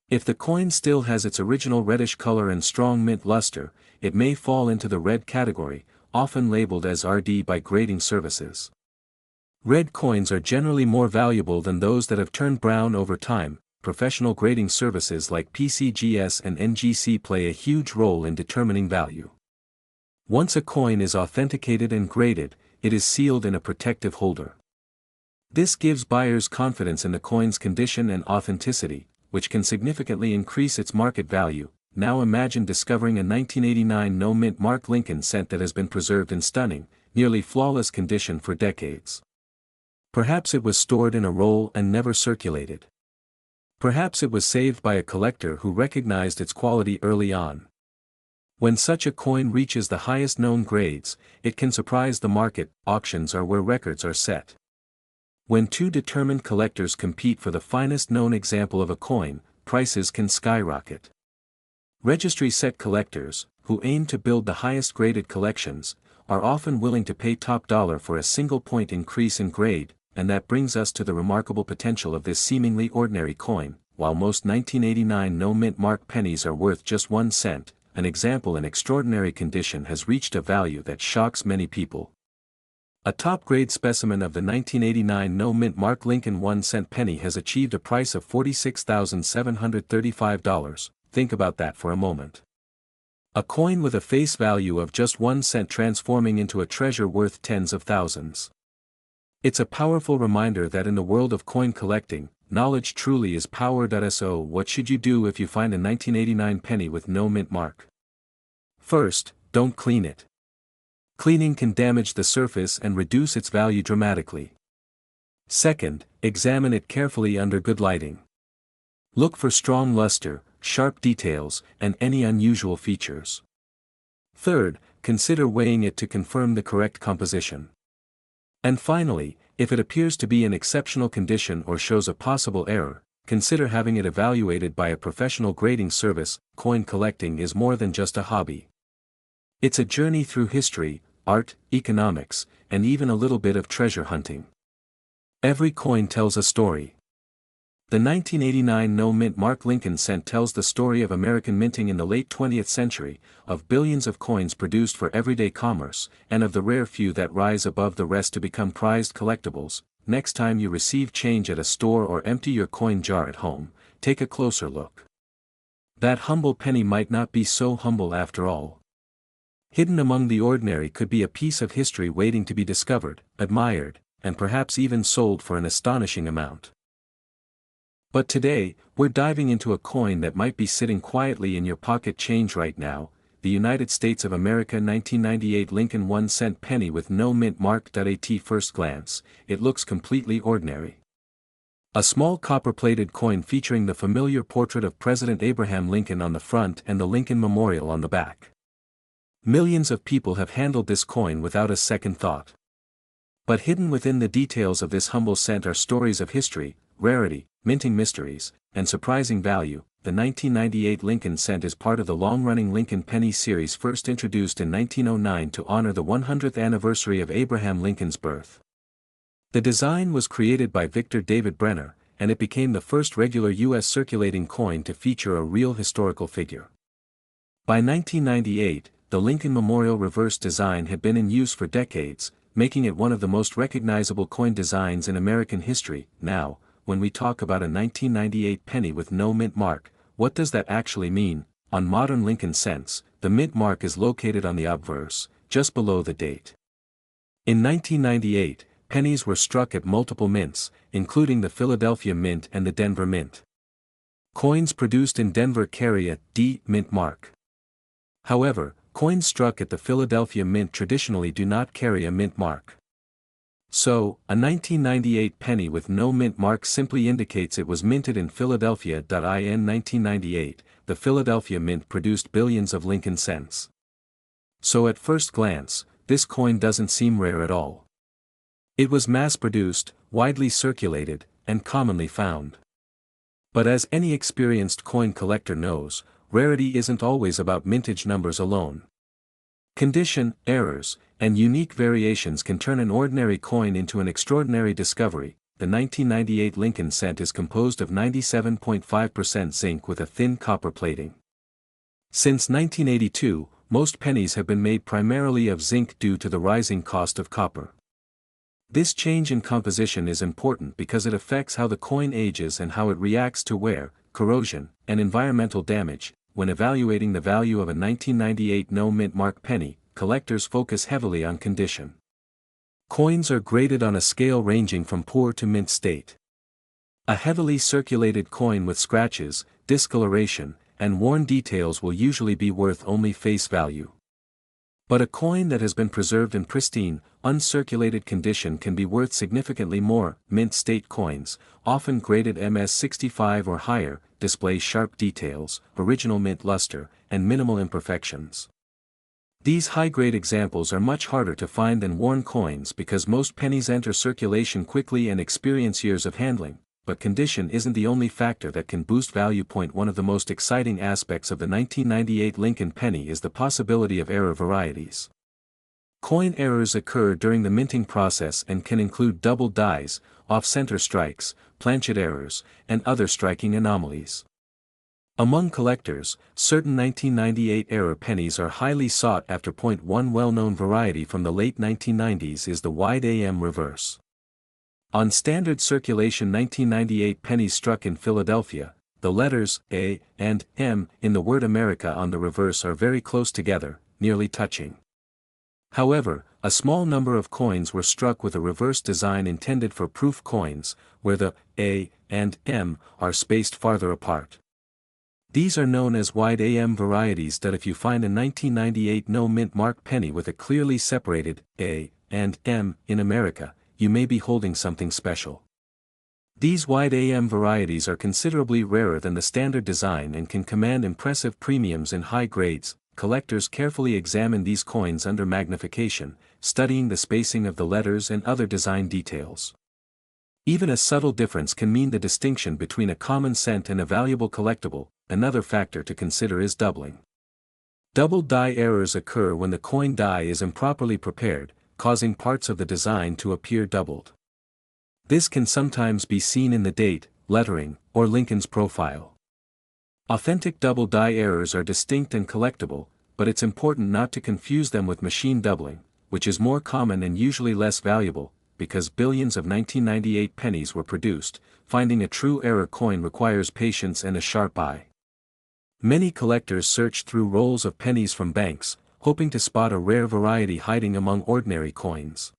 If the coin still has its original reddish color and strong mint luster, it may fall into the red category, often labeled as RD by grading services. Red coins are generally more valuable than those that have turned brown over time. Professional grading services like PCGS and NGC play a huge role in determining value. Once a coin is authenticated and graded, it is sealed in a protective holder. This gives buyers confidence in the coin's condition and authenticity, which can significantly increase its market value. Now imagine discovering a 1989 no-mint mark Lincoln cent that has been preserved in stunning, nearly flawless condition for decades. Perhaps it was stored in a roll and never circulated. Perhaps it was saved by a collector who recognized its quality early on. When such a coin reaches the highest known grades, it can surprise the market. Auctions are where records are set. When two determined collectors compete for the finest known example of a coin, prices can skyrocket. Registry-set collectors, who aim to build the highest graded collections, are often willing to pay top dollar for a single point increase in grade, and that brings us to the remarkable potential of this seemingly ordinary coin. While most 1989 no-mint mark pennies are worth just 1 cent, an example in extraordinary condition has reached a value that shocks many people. A top-grade specimen of the 1989 no-mint mark Lincoln 1-cent penny has achieved a price of $46,735. Think about that for a moment. A coin with a face value of just 1 cent transforming into a treasure worth tens of thousands. It's a powerful reminder that in the world of coin collecting, knowledge truly is power. So what should you do if you find a 1989 penny with no mint mark? First, don't clean it. Cleaning can damage the surface and reduce its value dramatically. Second, examine it carefully under good lighting. Look for strong luster, sharp details, and any unusual features. Third, consider weighing it to confirm the correct composition. And finally, if it appears to be in exceptional condition or shows a possible error, consider having it evaluated by a professional grading service. Coin collecting is more than just a hobby. It's a journey through history, art, economics, and even a little bit of treasure hunting. Every coin tells a story. The 1989 no-mint mark Lincoln cent tells the story of American minting in the late 20th century, of billions of coins produced for everyday commerce, and of the rare few that rise above the rest to become prized collectibles. Next time you receive change at a store or empty your coin jar at home, take a closer look. That humble penny might not be so humble after all. Hidden among the ordinary could be a piece of history waiting to be discovered, admired, and perhaps even sold for an astonishing amount. But today, we're diving into a coin that might be sitting quietly in your pocket change right now, the United States of America 1998 Lincoln 1-cent penny with no mint mark. At first glance, it looks completely ordinary. A small copper-plated coin featuring the familiar portrait of President Abraham Lincoln on the front and the Lincoln Memorial on the back. Millions of people have handled this coin without a second thought. But hidden within the details of this humble cent are stories of history, rarity, minting mysteries, and surprising value. The 1998 Lincoln cent is part of the long-running Lincoln Penny series first introduced in 1909 to honor the 100th anniversary of Abraham Lincoln's birth. The design was created by Victor David Brenner, and it became the first regular U.S. circulating coin to feature a real historical figure. By 1998, the Lincoln Memorial reverse design had been in use for decades, making it one of the most recognizable coin designs in American history. Now, when we talk about a 1998 penny with no mint mark, what does that actually mean? On modern Lincoln cents, the mint mark is located on the obverse, just below the date. In 1998, pennies were struck at multiple mints, including the Philadelphia Mint and the Denver Mint. Coins produced in Denver carry a D mint mark. However, coins struck at the Philadelphia Mint traditionally do not carry a mint mark. So, a 1998 penny with no mint mark simply indicates it was minted in Philadelphia. In 1998, the Philadelphia Mint produced billions of Lincoln cents. So at first glance, this coin doesn't seem rare at all. It was mass-produced, widely circulated, and commonly found. But as any experienced coin collector knows, rarity isn't always about mintage numbers alone. Condition, errors, and unique variations can turn an ordinary coin into an extraordinary discovery. The 1998 Lincoln cent is composed of 97.5% zinc with a thin copper plating. Since 1982, most pennies have been made primarily of zinc due to the rising cost of copper. This change in composition is important because it affects how the coin ages and how it reacts to wear, corrosion, and environmental damage. When evaluating the value of a 1998 no mint mark penny, collectors focus heavily on condition. Coins are graded on a scale ranging from poor to mint state. A heavily circulated coin with scratches, discoloration, and worn details will usually be worth only face value. But a coin that has been preserved in pristine, uncirculated condition can be worth significantly more. Mint state coins, often graded MS65 or higher, display sharp details, original mint luster, and minimal imperfections. These high-grade examples are much harder to find than worn coins because most pennies enter circulation quickly and experience years of handling, but condition isn't the only factor that can boost value. One of the most exciting aspects of the 1998 Lincoln penny is the possibility of error varieties. Coin errors occur during the minting process and can include double dies, off-center strikes, planchet errors, and other striking anomalies. Among collectors, certain 1998 error pennies are highly sought after. One well-known variety from the late 1990s is the wide AM reverse. On standard circulation 1998 pennies struck in Philadelphia, the letters A and M in the word America on the reverse are very close together, nearly touching. However, a small number of coins were struck with a reverse design intended for proof coins, where the A and M are spaced farther apart. These are known as wide AM varieties. If you find a 1998 no mint mark penny with a clearly separated A and M in America, you may be holding something special. These wide AM varieties are considerably rarer than the standard design and can command impressive premiums in high grades. Collectors carefully examine these coins under magnification, studying the spacing of the letters and other design details. Even a subtle difference can mean the distinction between a common cent and a valuable collectible. Another factor to consider is doubling. Double die errors occur when the coin die is improperly prepared, causing parts of the design to appear doubled. This can sometimes be seen in the date, lettering, or Lincoln's profile. Authentic double die errors are distinct and collectible, but it's important not to confuse them with machine doubling, which is more common and usually less valuable, because billions of 1998 pennies were produced. Finding a true error coin requires patience and a sharp eye. Many collectors search through rolls of pennies from banks, hoping to spot a rare variety hiding among ordinary coins.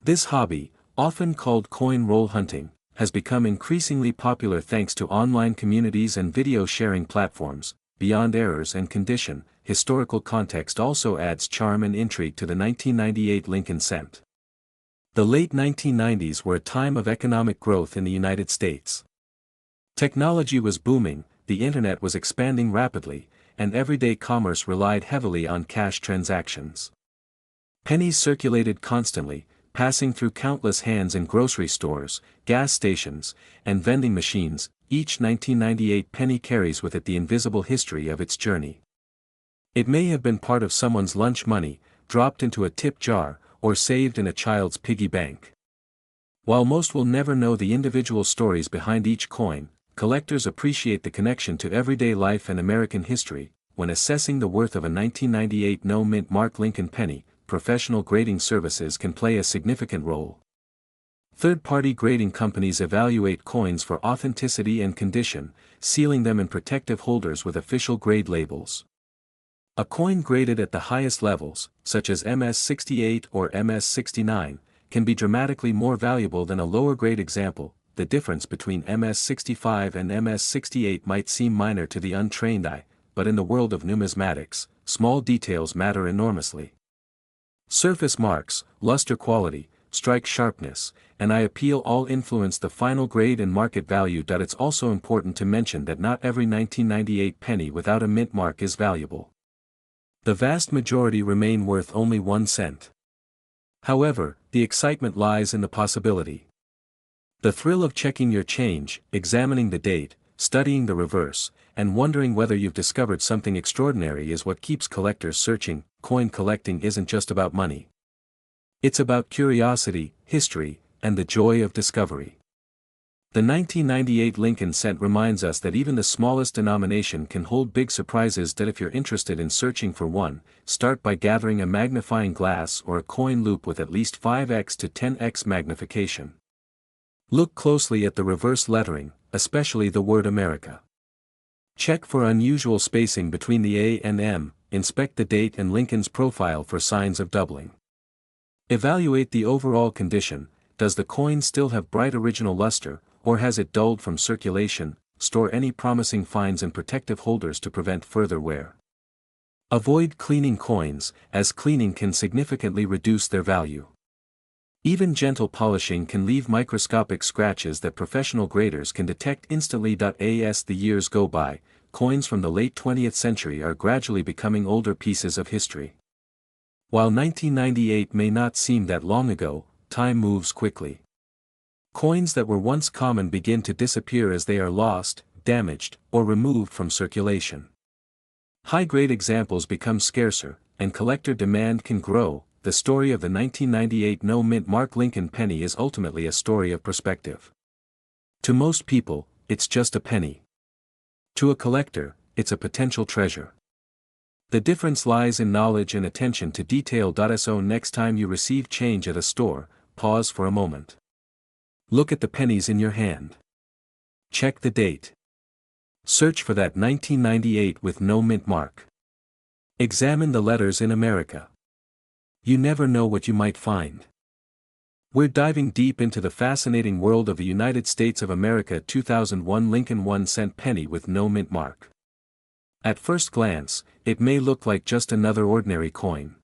This hobby, often called coin roll hunting, has become increasingly popular thanks to online communities and video sharing platforms. Beyond errors and condition, historical context also adds charm and intrigue to the 1998 Lincoln cent. The late 1990s were a time of economic growth in the United States. Technology was booming, the internet was expanding rapidly, and everyday commerce relied heavily on cash transactions. Pennies circulated constantly, passing through countless hands in grocery stores, gas stations, and vending machines. Each 1998 penny carries with it the invisible history of its journey. It may have been part of someone's lunch money, dropped into a tip jar, or saved in a child's piggy bank. While most will never know the individual stories behind each coin, collectors appreciate the connection to everyday life and American history. When assessing the worth of a 1998 no-mint mark Lincoln penny, professional grading services can play a significant role. Third-party grading companies evaluate coins for authenticity and condition, sealing them in protective holders with official grade labels. A coin graded at the highest levels, such as MS68 or MS69, can be dramatically more valuable than a lower-grade example. The difference between MS65 and MS68 might seem minor to the untrained eye, but in the world of numismatics, small details matter enormously. Surface marks, luster quality, strike sharpness, and eye appeal all influence the final grade and market value. It's also important to mention that not every 1998 penny without a mint mark is valuable. The vast majority remain worth only 1 cent. However, the excitement lies in the possibility. The thrill of checking your change, examining the date, studying the reverse, and wondering whether you've discovered something extraordinary is what keeps collectors searching. Coin collecting isn't just about money. It's about curiosity, history, and the joy of discovery. The 1998 Lincoln cent reminds us that even the smallest denomination can hold big surprises. If you're interested in searching for one, start by gathering a magnifying glass or a coin loop with at least 5x to 10x magnification. Look closely at the reverse lettering, especially the word America. Check for unusual spacing between the A and M, inspect the date and Lincoln's profile for signs of doubling. Evaluate the overall condition. Does the coin still have bright original luster, or has it dulled from circulation? Store any promising finds in protective holders to prevent further wear. Avoid cleaning coins, as cleaning can significantly reduce their value. Even gentle polishing can leave microscopic scratches that professional graders can detect instantly. As the years go by, coins from the late 20th century are gradually becoming older pieces of history. While 1998 may not seem that long ago, time moves quickly. Coins that were once common begin to disappear as they are lost, damaged, or removed from circulation. High-grade examples become scarcer, and collector demand can grow. The story of the 1998 no-mint mark Lincoln penny is ultimately a story of perspective. To most people, it's just a penny. To a collector, it's a potential treasure. The difference lies in knowledge and attention to detail. So next time you receive change at a store, pause for a moment. Look at the pennies in your hand. Check the date. Search for that 1998 with no mint mark. Examine the letters in America. You never know what you might find. We're diving deep into the fascinating world of the United States of America 2001 Lincoln 1-cent penny with no mint mark. At first glance, it may look like just another ordinary coin.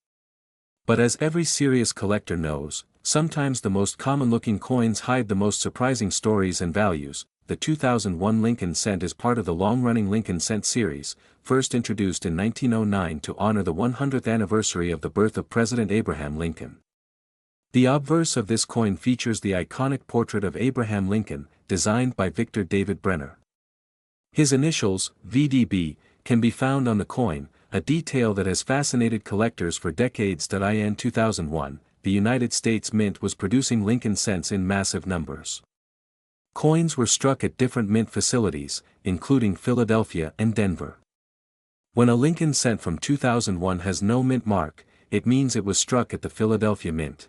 But as every serious collector knows, sometimes the most common-looking coins hide the most surprising stories and values. The 2001 Lincoln cent is part of the long-running Lincoln cent series, first introduced in 1909 to honor the 100th anniversary of the birth of President Abraham Lincoln. The obverse of this coin features the iconic portrait of Abraham Lincoln, designed by Victor David Brenner. His initials, VDB, can be found on the coin, a detail that has fascinated collectors for decades. In 2001, the United States Mint was producing Lincoln cents in massive numbers. Coins were struck at different mint facilities, including Philadelphia and Denver. When a Lincoln cent from 2001 has no mint mark, it means it was struck at the Philadelphia Mint.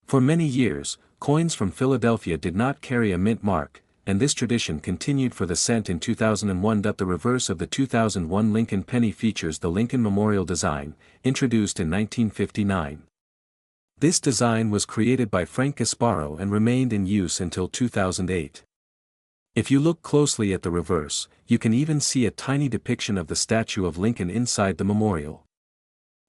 For many years, coins from Philadelphia did not carry a mint mark, and this tradition continued for the cent in 2001. The reverse of the 2001 Lincoln Penny features the Lincoln Memorial design, introduced in 1959. This design was created by Frank Gasparo and remained in use until 2008. If you look closely at the reverse, you can even see a tiny depiction of the statue of Lincoln inside the memorial.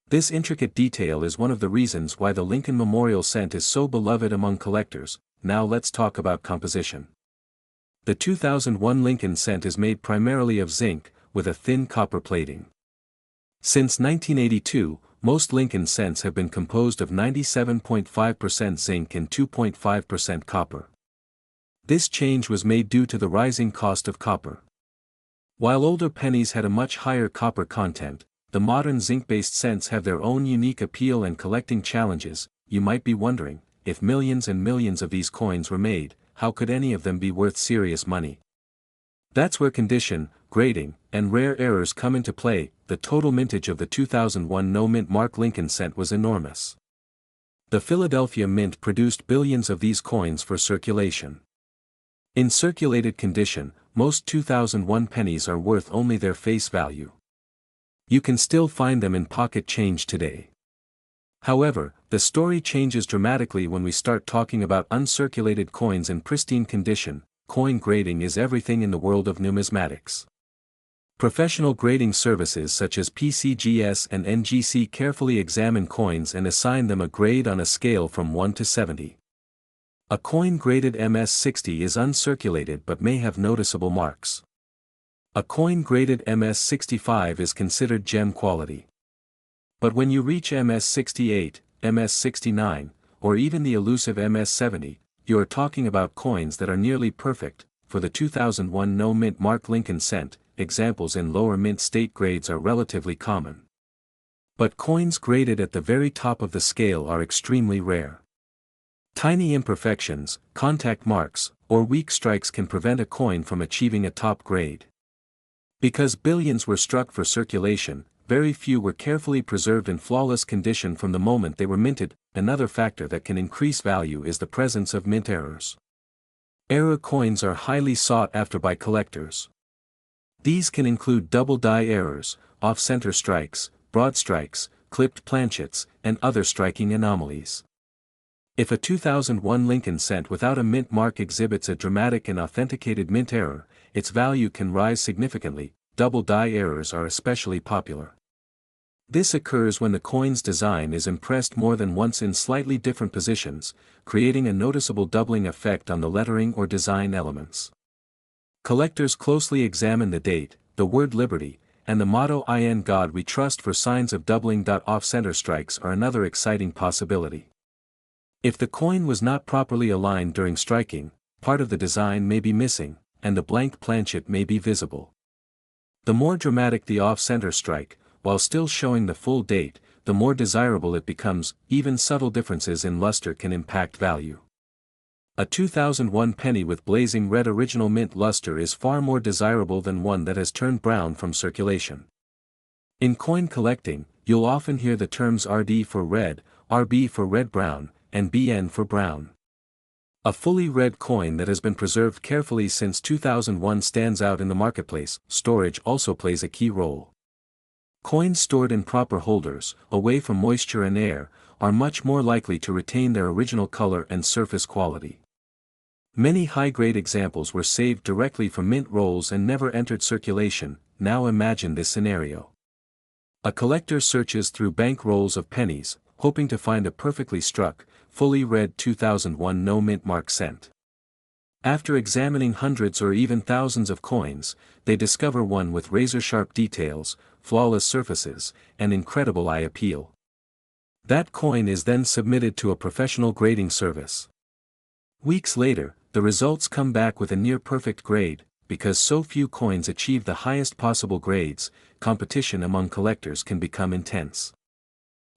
This intricate detail is one of the reasons why the Lincoln Memorial cent is so beloved among collectors. Now let's talk about composition. The 2001 Lincoln cent is made primarily of zinc, with a thin copper plating. Since 1982, most Lincoln cents have been composed of 97.5% zinc and 2.5% copper. This change was made due to the rising cost of copper. While older pennies had a much higher copper content, the modern zinc-based cents have their own unique appeal and collecting challenges. You might be wondering, if millions and millions of these coins were made, how could any of them be worth serious money? That's where condition, grading, and rare errors come into play. The total mintage of the 2001 no-mint mark Lincoln cent was enormous. The Philadelphia Mint produced billions of these coins for circulation. In circulated condition, most 2001 pennies are worth only their face value. You can still find them in pocket change today. However, the story changes dramatically when we start talking about uncirculated coins in pristine condition. Coin grading is everything in the world of numismatics. Professional grading services such as PCGS and NGC carefully examine coins and assign them a grade on a scale from 1 to 70. A coin graded MS60 is uncirculated but may have noticeable marks. A coin graded MS65 is considered gem quality. But when you reach MS68, MS69, or even the elusive MS70, you are talking about coins that are nearly perfect. For the 2001 no-mint mark Lincoln cent, examples in lower mint state grades are relatively common. But coins graded at the very top of the scale are extremely rare. Tiny imperfections, contact marks, or weak strikes can prevent a coin from achieving a top grade. Because billions were struck for circulation, very few were carefully preserved in flawless condition from the moment they were minted. Another factor that can increase value is the presence of mint errors. Error coins are highly sought after by collectors. These can include double die errors, off-center strikes, broad strikes, clipped planchets, and other striking anomalies. If a 2001 Lincoln cent without a mint mark exhibits a dramatic and authenticated mint error, its value can rise significantly. Double die errors are especially popular. This occurs when the coin's design is impressed more than once in slightly different positions, creating a noticeable doubling effect on the lettering or design elements. Collectors closely examine the date, the word liberty, and the motto "In God We Trust" for signs of doubling. Off-center strikes are another exciting possibility. If the coin was not properly aligned during striking, part of the design may be missing, and the blank planchet may be visible. The more dramatic the off-center strike, while still showing the full date, the more desirable it becomes. Even subtle differences in luster can impact value. A 2001 penny with blazing red original mint luster is far more desirable than one that has turned brown from circulation. In coin collecting, you'll often hear the terms RD for red, RB for red-brown, and BN for brown. A fully red coin that has been preserved carefully since 2001 stands out in the marketplace. Storage also plays a key role. Coins stored in proper holders, away from moisture and air, are much more likely to retain their original color and surface quality. Many high-grade examples were saved directly from mint rolls and never entered circulation. Now imagine this scenario. A collector searches through bank rolls of pennies, hoping to find a perfectly struck, fully red 2001 no-mint mark cent. After examining hundreds or even thousands of coins, they discover one with razor-sharp details, flawless surfaces, and incredible eye appeal. That coin is then submitted to a professional grading service. Weeks later, the results come back with a near-perfect grade, because so few coins achieve the highest possible grades, competition among collectors can become intense.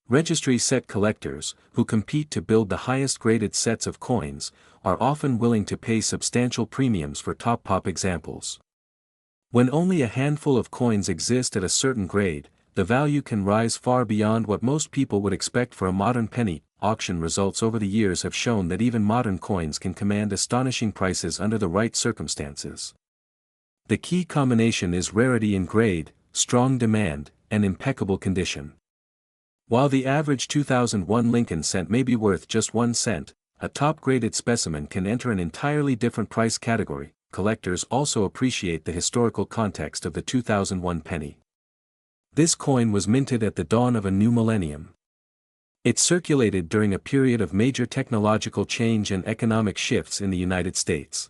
Registry set collectors, who compete to build the highest graded sets of coins, are often willing to pay substantial premiums for top pop examples. When only a handful of coins exist at a certain grade, the value can rise far beyond what most people would expect for a modern penny. Auction results over the years have shown that even modern coins can command astonishing prices under the right circumstances. The key combination is rarity in grade, strong demand, and impeccable condition. While the average 2001 Lincoln cent may be worth just 1 cent, a top-graded specimen can enter an entirely different price category. Collectors also appreciate the historical context of the 2001 penny. This coin was minted at the dawn of a new millennium. It circulated during a period of major technological change and economic shifts in the United States.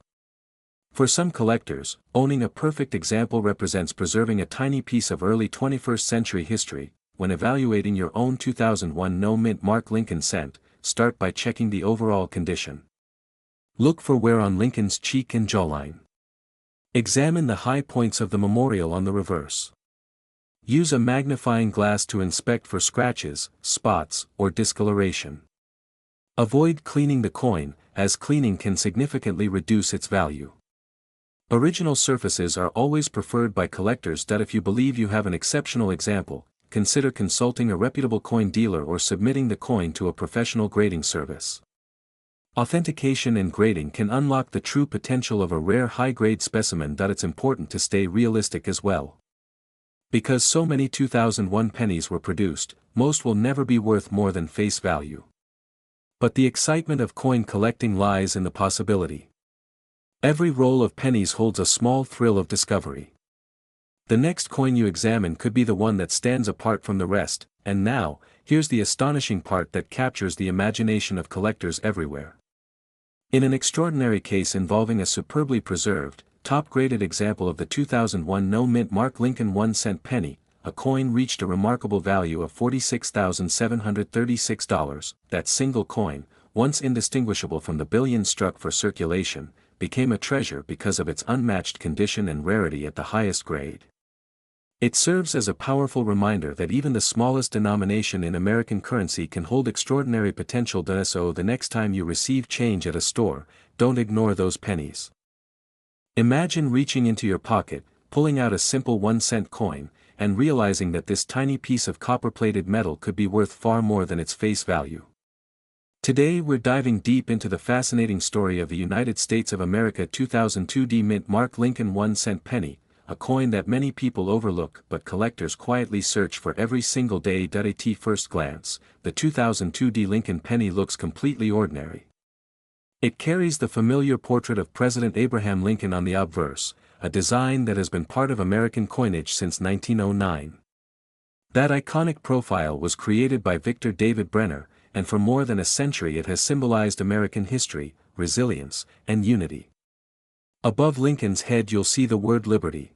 For some collectors, owning a perfect example represents preserving a tiny piece of early 21st century history. When evaluating your own 2001 no-mint mark Lincoln cent, start by checking the overall condition. Look for wear on Lincoln's cheek and jawline. Examine the high points of the memorial on the reverse. Use a magnifying glass to inspect for scratches, spots, or discoloration. Avoid cleaning the coin, as cleaning can significantly reduce its value. Original surfaces are always preferred by collectors. If you believe you have an exceptional example, consider consulting a reputable coin dealer or submitting the coin to a professional grading service. Authentication and grading can unlock the true potential of a rare high-grade specimen. It's important to stay realistic as well. Because so many 2001 pennies were produced, most will never be worth more than face value. But the excitement of coin collecting lies in the possibility. Every roll of pennies holds a small thrill of discovery. The next coin you examine could be the one that stands apart from the rest, and now, here's the astonishing part that captures the imagination of collectors everywhere. In an extraordinary case involving a superbly preserved, top-graded example of the 2001 no-mint mark Lincoln 1-cent penny, a coin reached a remarkable value of $46,736. That single coin, once indistinguishable from the billions struck for circulation, became a treasure because of its unmatched condition and rarity at the highest grade. It serves as a powerful reminder that even the smallest denomination in American currency can hold extraordinary potential. So the next time you receive change at a store, don't ignore those pennies. Imagine reaching into your pocket, pulling out a simple 1-cent coin, and realizing that this tiny piece of copper-plated metal could be worth far more than its face value. Today we're diving deep into the fascinating story of the United States of America 2002 mint mark Lincoln 1-cent penny, a coin that many people overlook but collectors quietly search for every single day. At first glance, the 2002 Lincoln penny looks completely ordinary. It carries the familiar portrait of President Abraham Lincoln on the obverse, a design that has been part of American coinage since 1909. That iconic profile was created by Victor David Brenner, and for more than a century it has symbolized American history, resilience, and unity. Above Lincoln's head you'll see the word Liberty.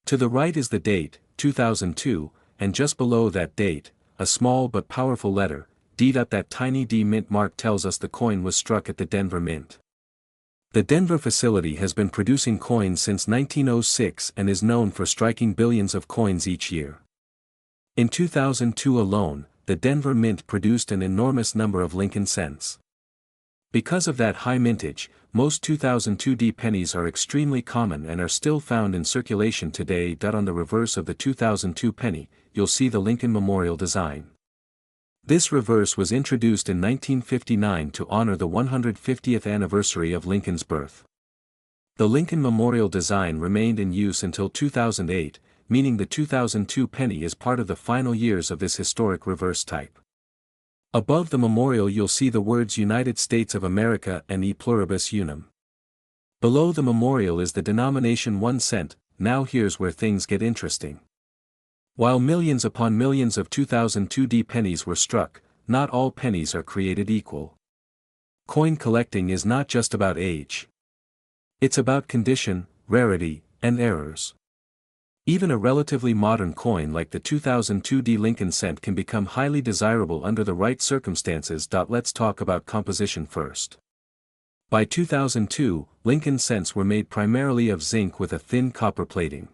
To the right is the date, 2002, and just below that date, a small but powerful letter, D. That tiny D mint mark tells us the coin was struck at the Denver Mint. The Denver facility has been producing coins since 1906 and is known for striking billions of coins each year. In 2002 alone, the Denver Mint produced an enormous number of Lincoln cents. Because of that high mintage, most 2002 pennies are extremely common and are still found in circulation today. On the reverse of the 2002 penny, you'll see the Lincoln Memorial design. This reverse was introduced in 1959 to honor the 150th anniversary of Lincoln's birth. The Lincoln Memorial design remained in use until 2008, meaning the 2002 penny is part of the final years of this historic reverse type. Above the memorial you'll see the words United States of America and E pluribus unum. Below the memorial is the denomination 1 cent. Now here's where things get interesting. While millions upon millions of 2002 pennies were struck, not all pennies are created equal. Coin collecting is not just about age. It's about condition, rarity, and errors. Even a relatively modern coin like the 2002 Lincoln cent can become highly desirable under the right circumstances. Let's talk about composition first. By 2002, Lincoln cents were made primarily of zinc with a thin copper plating.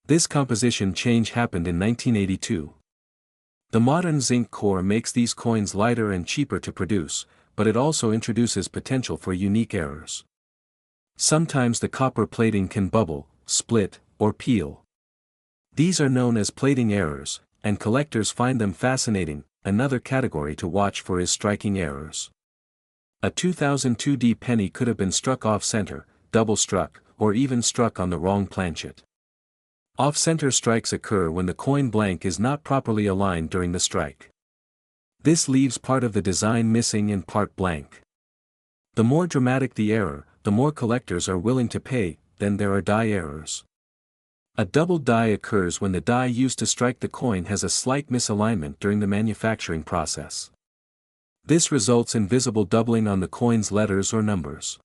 This composition change happened in 1982. The modern zinc core makes these coins lighter and cheaper to produce, but it also introduces potential for unique errors. Sometimes the copper plating can bubble, split, or peel. These are known as plating errors, and collectors find them fascinating. Another category to watch for is striking errors. A 2002 D penny could have been struck off-center, double-struck, or even struck on the wrong planchet. Off-center strikes occur when the coin blank is not properly aligned during the strike. This leaves part of the design missing and part blank. The more dramatic the error, the more collectors are willing to pay. Then there are die errors. A doubled die occurs when the die used to strike the coin has a slight misalignment during the manufacturing process. This results in visible doubling on the coin's letters or numbers.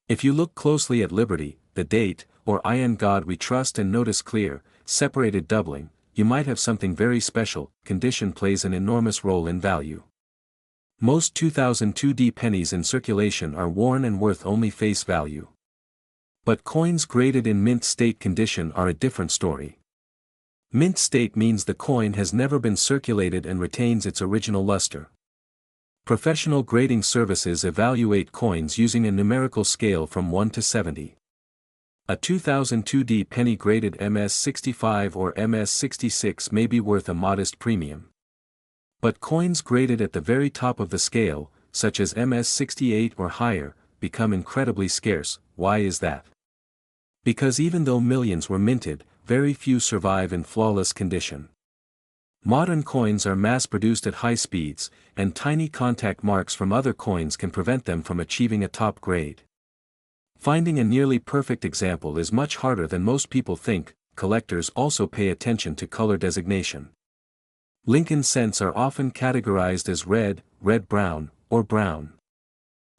If you look closely at Liberty, the date, or I in God we trust and notice clear, separated doubling, you might have something very special. Condition plays an enormous role in value. Most 2002 D pennies in circulation are worn and worth only face value. But coins graded in mint state condition are a different story. Mint state means the coin has never been circulated and retains its original luster. Professional grading services evaluate coins using a numerical scale from 1 to 70. A 2002 D penny graded MS65 or MS66 may be worth a modest premium. But coins graded at the very top of the scale, such as MS68 or higher, become incredibly scarce. Why is that? Because even though millions were minted, very few survive in flawless condition. Modern coins are mass-produced at high speeds, and tiny contact marks from other coins can prevent them from achieving a top grade. Finding a nearly perfect example is much harder than most people think. Collectors also pay attention to color designation. Lincoln cents are often categorized as red, red-brown, or brown.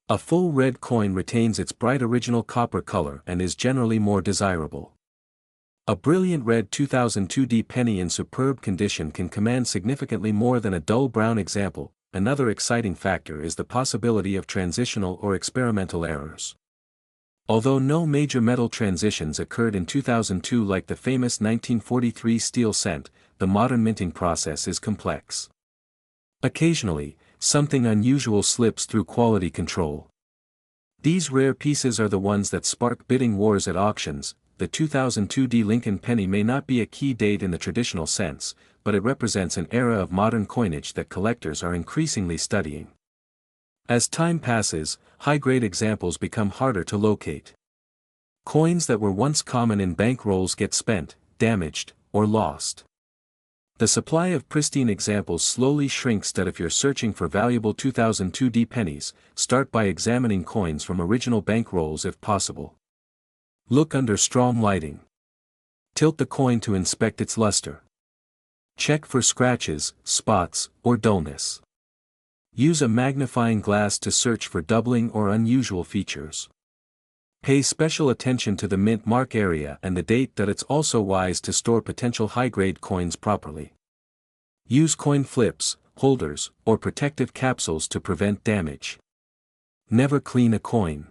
A full red coin retains its bright original copper color and is generally more desirable. A brilliant red 2002 D penny in superb condition can command significantly more than a dull brown example. Another exciting factor is the possibility of transitional or experimental errors. Although no major metal transitions occurred in 2002 like the famous 1943 steel cent, the modern minting process is complex. Occasionally, something unusual slips through quality control. These rare pieces are the ones that spark bidding wars at auctions. The 2002 D Lincoln Penny may not be a key date in the traditional sense, but it represents an era of modern coinage that collectors are increasingly studying. As time passes, high-grade examples become harder to locate. Coins that were once common in bank rolls get spent, damaged, or lost. The supply of pristine examples slowly shrinks. That if you're searching for valuable 2002 D pennies, start by examining coins from original bank rolls if possible. Look under strong lighting. Tilt the coin to inspect its luster. Check for scratches, spots, or dullness. Use a magnifying glass to search for doubling or unusual features. Pay special attention to the mint mark area and the date. That it's also wise to store potential high-grade coins properly. Use coin flips, holders, or protective capsules to prevent damage. Never clean a coin.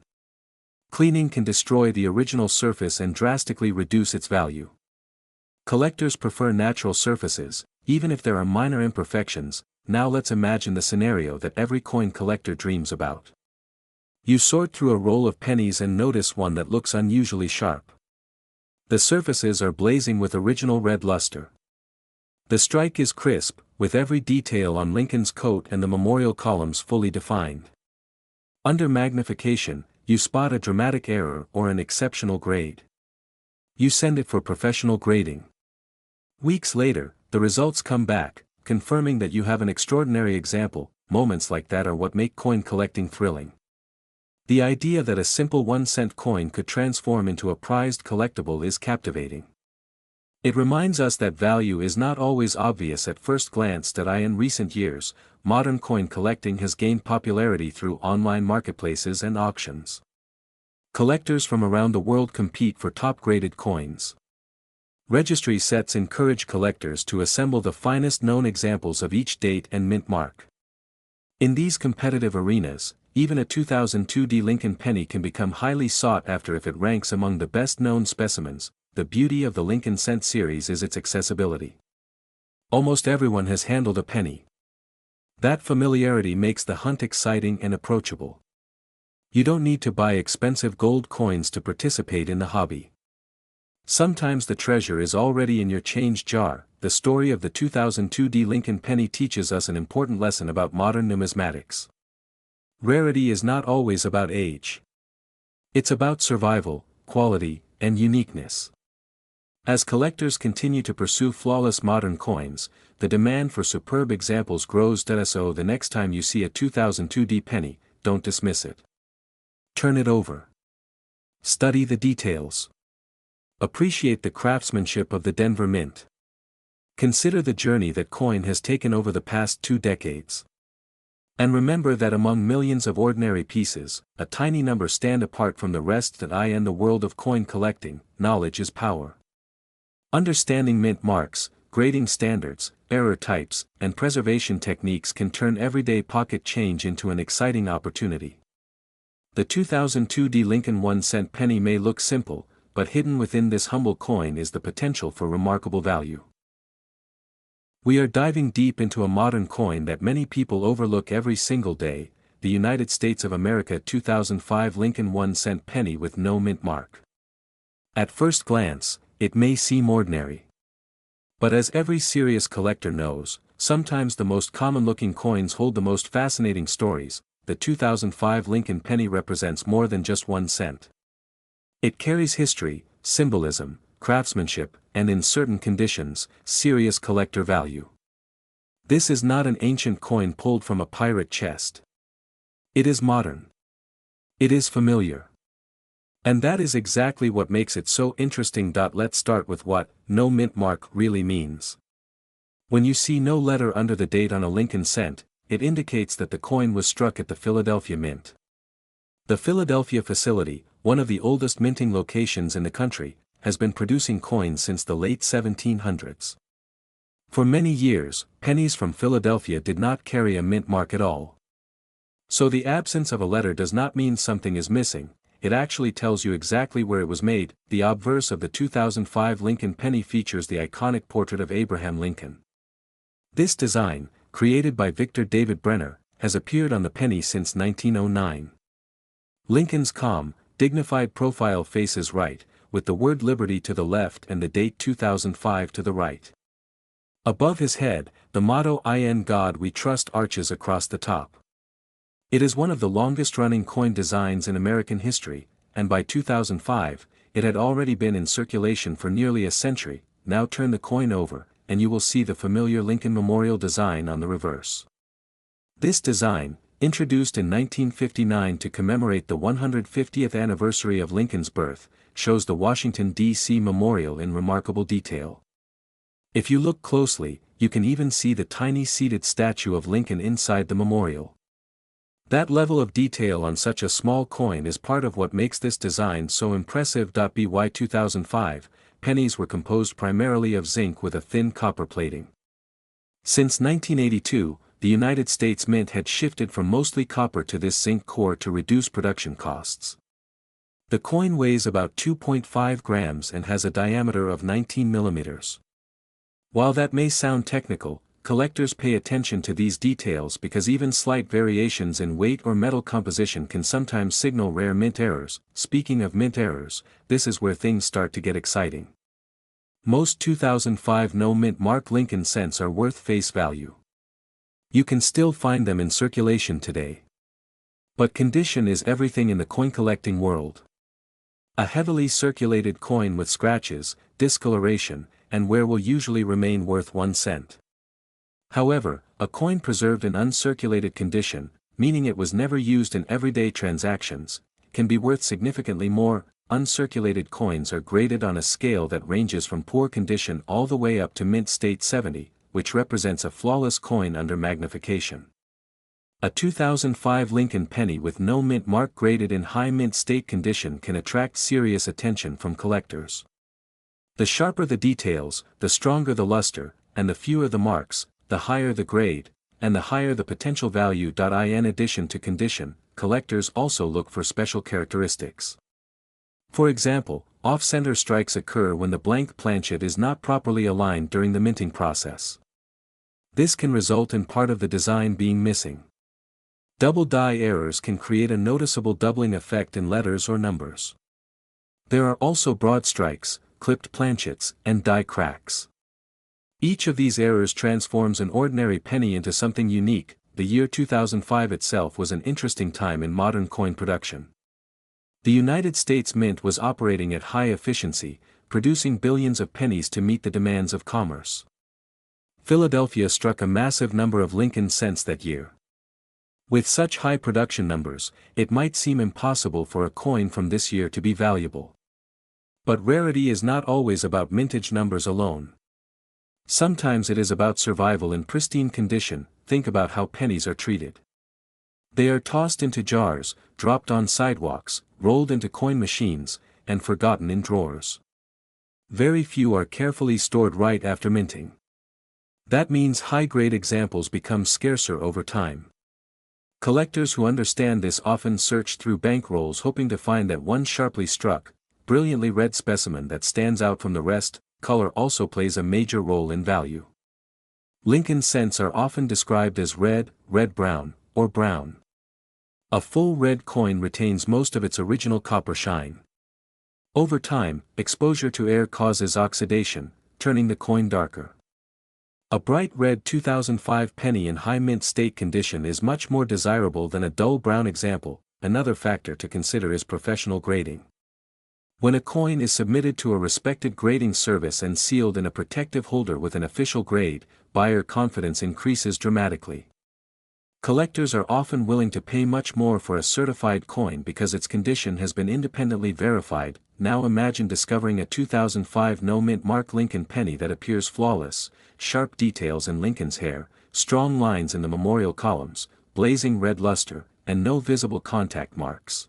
Cleaning can destroy the original surface and drastically reduce its value. Collectors prefer natural surfaces, even if there are minor imperfections. Now let's imagine the scenario that every coin collector dreams about. You sort through a roll of pennies and notice one that looks unusually sharp. The surfaces are blazing with original red luster. The strike is crisp, with every detail on Lincoln's coat and the memorial columns fully defined. Under magnification, you spot a dramatic error or an exceptional grade. You send it for professional grading. Weeks later, the results come back, confirming that you have an extraordinary example. Moments like that are what make coin collecting thrilling. The idea that a simple 1-cent coin could transform into a prized collectible is captivating. It reminds us that value is not always obvious at first glance. In recent years, modern coin collecting has gained popularity through online marketplaces and auctions. Collectors from around the world compete for top-graded coins. Registry sets encourage collectors to assemble the finest known examples of each date and mint mark. In these competitive arenas, even a 2002 Lincoln Penny can become highly sought after if it ranks among the best-known specimens. The beauty of the Lincoln Cent series is its accessibility. Almost everyone has handled a penny. That familiarity makes the hunt exciting and approachable. You don't need to buy expensive gold coins to participate in the hobby. Sometimes the treasure is already in your change jar. The story of the 2002 Lincoln Penny teaches us an important lesson about modern numismatics. Rarity is not always about age. It's about survival, quality, and uniqueness. As collectors continue to pursue flawless modern coins, the demand for superb examples grows. So the next time you see a 2002 penny, don't dismiss it. Turn it over. Study the details. Appreciate the craftsmanship of the Denver Mint. Consider the journey that coin has taken over the past 2 decades. And remember that among millions of ordinary pieces, a tiny number stand apart from the rest. In the world of coin collecting, knowledge is power. Understanding mint marks, grading standards, error types, and preservation techniques can turn everyday pocket change into an exciting opportunity. The 2002 Lincoln 1-cent penny may look simple, but hidden within this humble coin is the potential for remarkable value. We are diving deep into a modern coin that many people overlook every single day, the United States of America 2005 Lincoln 1-cent penny with no mint mark. At first glance, it may seem ordinary. But as every serious collector knows, sometimes the most common-looking coins hold the most fascinating stories. The 2005 Lincoln Penny represents more than just 1 cent. It carries history, symbolism, craftsmanship, and in certain conditions, serious collector value. This is not an ancient coin pulled from a pirate chest. It is modern. It is familiar. And that is exactly what makes it so interesting. Let's start with what no mint mark really means. When you see no letter under the date on a Lincoln cent, it indicates that the coin was struck at the Philadelphia Mint. The Philadelphia facility, one of the oldest minting locations in the country, has been producing coins since the late 1700s. For many years, pennies from Philadelphia did not carry a mint mark at all. So the absence of a letter does not mean something is missing, it actually tells you exactly where it was made. The obverse of the 2005 Lincoln Penny features the iconic portrait of Abraham Lincoln. This design, created by Victor David Brenner, has appeared on the penny since 1909. Lincoln's calm, dignified profile faces right, with the word Liberty to the left and the date 2005 to the right. Above his head, the motto "In God We Trust" arches across the top. It is one of the longest-running coin designs in American history, and by 2005, it had already been in circulation for nearly a century. Now turn the coin over, and you will see the familiar Lincoln Memorial design on the reverse. This design, introduced in 1959 to commemorate the 150th anniversary of Lincoln's birth, shows the Washington, D.C. memorial in remarkable detail. If you look closely, you can even see the tiny seated statue of Lincoln inside the memorial. That level of detail on such a small coin is part of what makes this design so impressive. By 2005, pennies were composed primarily of zinc with a thin copper plating. Since 1982, the United States Mint had shifted from mostly copper to this zinc core to reduce production costs. The coin weighs about 2.5 grams and has a diameter of 19 millimeters. While that may sound technical, collectors pay attention to these details because even slight variations in weight or metal composition can sometimes signal rare mint errors. Speaking of mint errors, this is where things start to get exciting. Most 2005 no mint mark Lincoln cents are worth face value. You can still find them in circulation today. But condition is everything in the coin collecting world. A heavily circulated coin with scratches, discoloration, and wear will usually remain worth 1 cent. However, a coin preserved in uncirculated condition, meaning it was never used in everyday transactions, can be worth significantly more. Uncirculated coins are graded on a scale that ranges from poor condition all the way up to mint state 70, which represents a flawless coin under magnification. A 2005 Lincoln Penny with no mint mark graded in high mint state condition can attract serious attention from collectors. The sharper the details, the stronger the luster, and the fewer the marks, the higher the grade, and the higher the potential value. In addition to condition, collectors also look for special characteristics. For example, off-center strikes occur when the blank planchet is not properly aligned during the minting process. This can result in part of the design being missing. Double die errors can create a noticeable doubling effect in letters or numbers. There are also broad strikes, clipped planchets, and die cracks. Each of these errors transforms an ordinary penny into something unique. The year 2005 itself was an interesting time in modern coin production. The United States Mint was operating at high efficiency, producing billions of pennies to meet the demands of commerce. Philadelphia struck a massive number of Lincoln cents that year. With such high production numbers, it might seem impossible for a coin from this year to be valuable. But rarity is not always about mintage numbers alone. Sometimes it is about survival in pristine condition. Think about how pennies are treated. They are tossed into jars, dropped on sidewalks, rolled into coin machines, and forgotten in drawers. Very few are carefully stored right after minting. That means high-grade examples become scarcer over time. Collectors who understand this often search through bankrolls hoping to find that one sharply struck, brilliantly red specimen that stands out from the rest. Color also plays a major role in value. Lincoln cents are often described as red, red-brown, or brown. A full red coin retains most of its original copper shine. Over time, exposure to air causes oxidation, turning the coin darker. A bright red 2005 penny in high mint state condition is much more desirable than a dull brown example. Another factor to consider is professional grading. When a coin is submitted to a respected grading service and sealed in a protective holder with an official grade, buyer confidence increases dramatically. Collectors are often willing to pay much more for a certified coin because its condition has been independently verified. Now imagine discovering a 2005 no-mint mark Lincoln penny that appears flawless, sharp details in Lincoln's hair, strong lines in the memorial columns, blazing red luster, and no visible contact marks.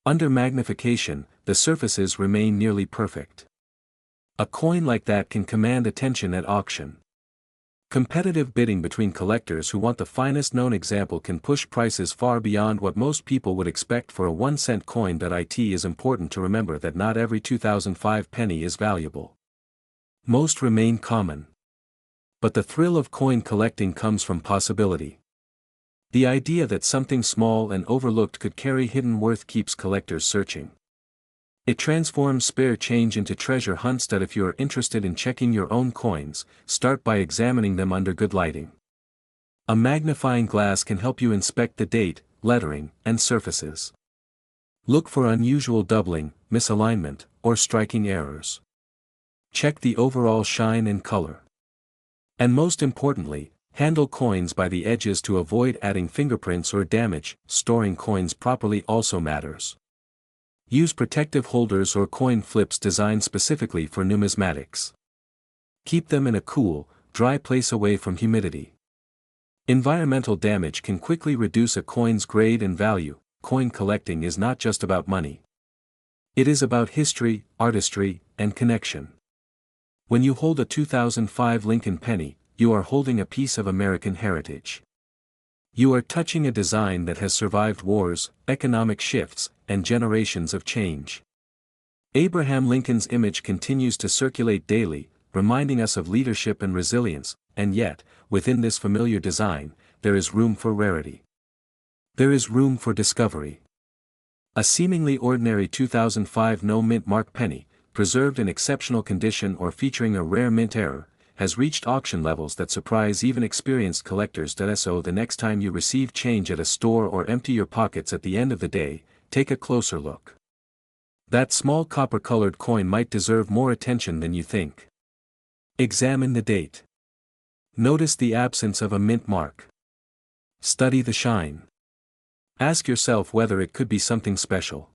Under magnification, the surfaces remain nearly perfect. A coin like that can command attention at auction. Competitive bidding between collectors who want the finest known example can push prices far beyond what most people would expect for a 1-cent coin. It is important to remember that not every 2005 penny is valuable. Most remain common. But the thrill of coin collecting comes from possibility. The idea that something small and overlooked could carry hidden worth keeps collectors searching. It transforms spare change into treasure hunts. If you are interested in checking your own coins, start by examining them under good lighting. A magnifying glass can help you inspect the date, lettering, and surfaces. Look for unusual doubling, misalignment, or striking errors. Check the overall shine and color. And most importantly, handle coins by the edges to avoid adding fingerprints or damage. Storing coins properly also matters. Use protective holders or coin flips designed specifically for numismatics. Keep them in a cool, dry place away from humidity. Environmental damage can quickly reduce a coin's grade and value. Coin collecting is not just about money. It is about history, artistry, and connection. When you hold a 2005 Lincoln penny, you are holding a piece of American heritage. You are touching a design that has survived wars, economic shifts, and generations of change. Abraham Lincoln's image continues to circulate daily, reminding us of leadership and resilience, and yet, within this familiar design, there is room for rarity. There is room for discovery. A seemingly ordinary 2005 no-mint mark penny, preserved in exceptional condition or featuring a rare mint error, has reached auction levels that surprise even experienced collectors. So the next time you receive change at a store or empty your pockets at the end of the day, take a closer look. That small copper-colored coin might deserve more attention than you think. Examine the date. Notice the absence of a mint mark. Study the shine. Ask yourself whether it could be something special.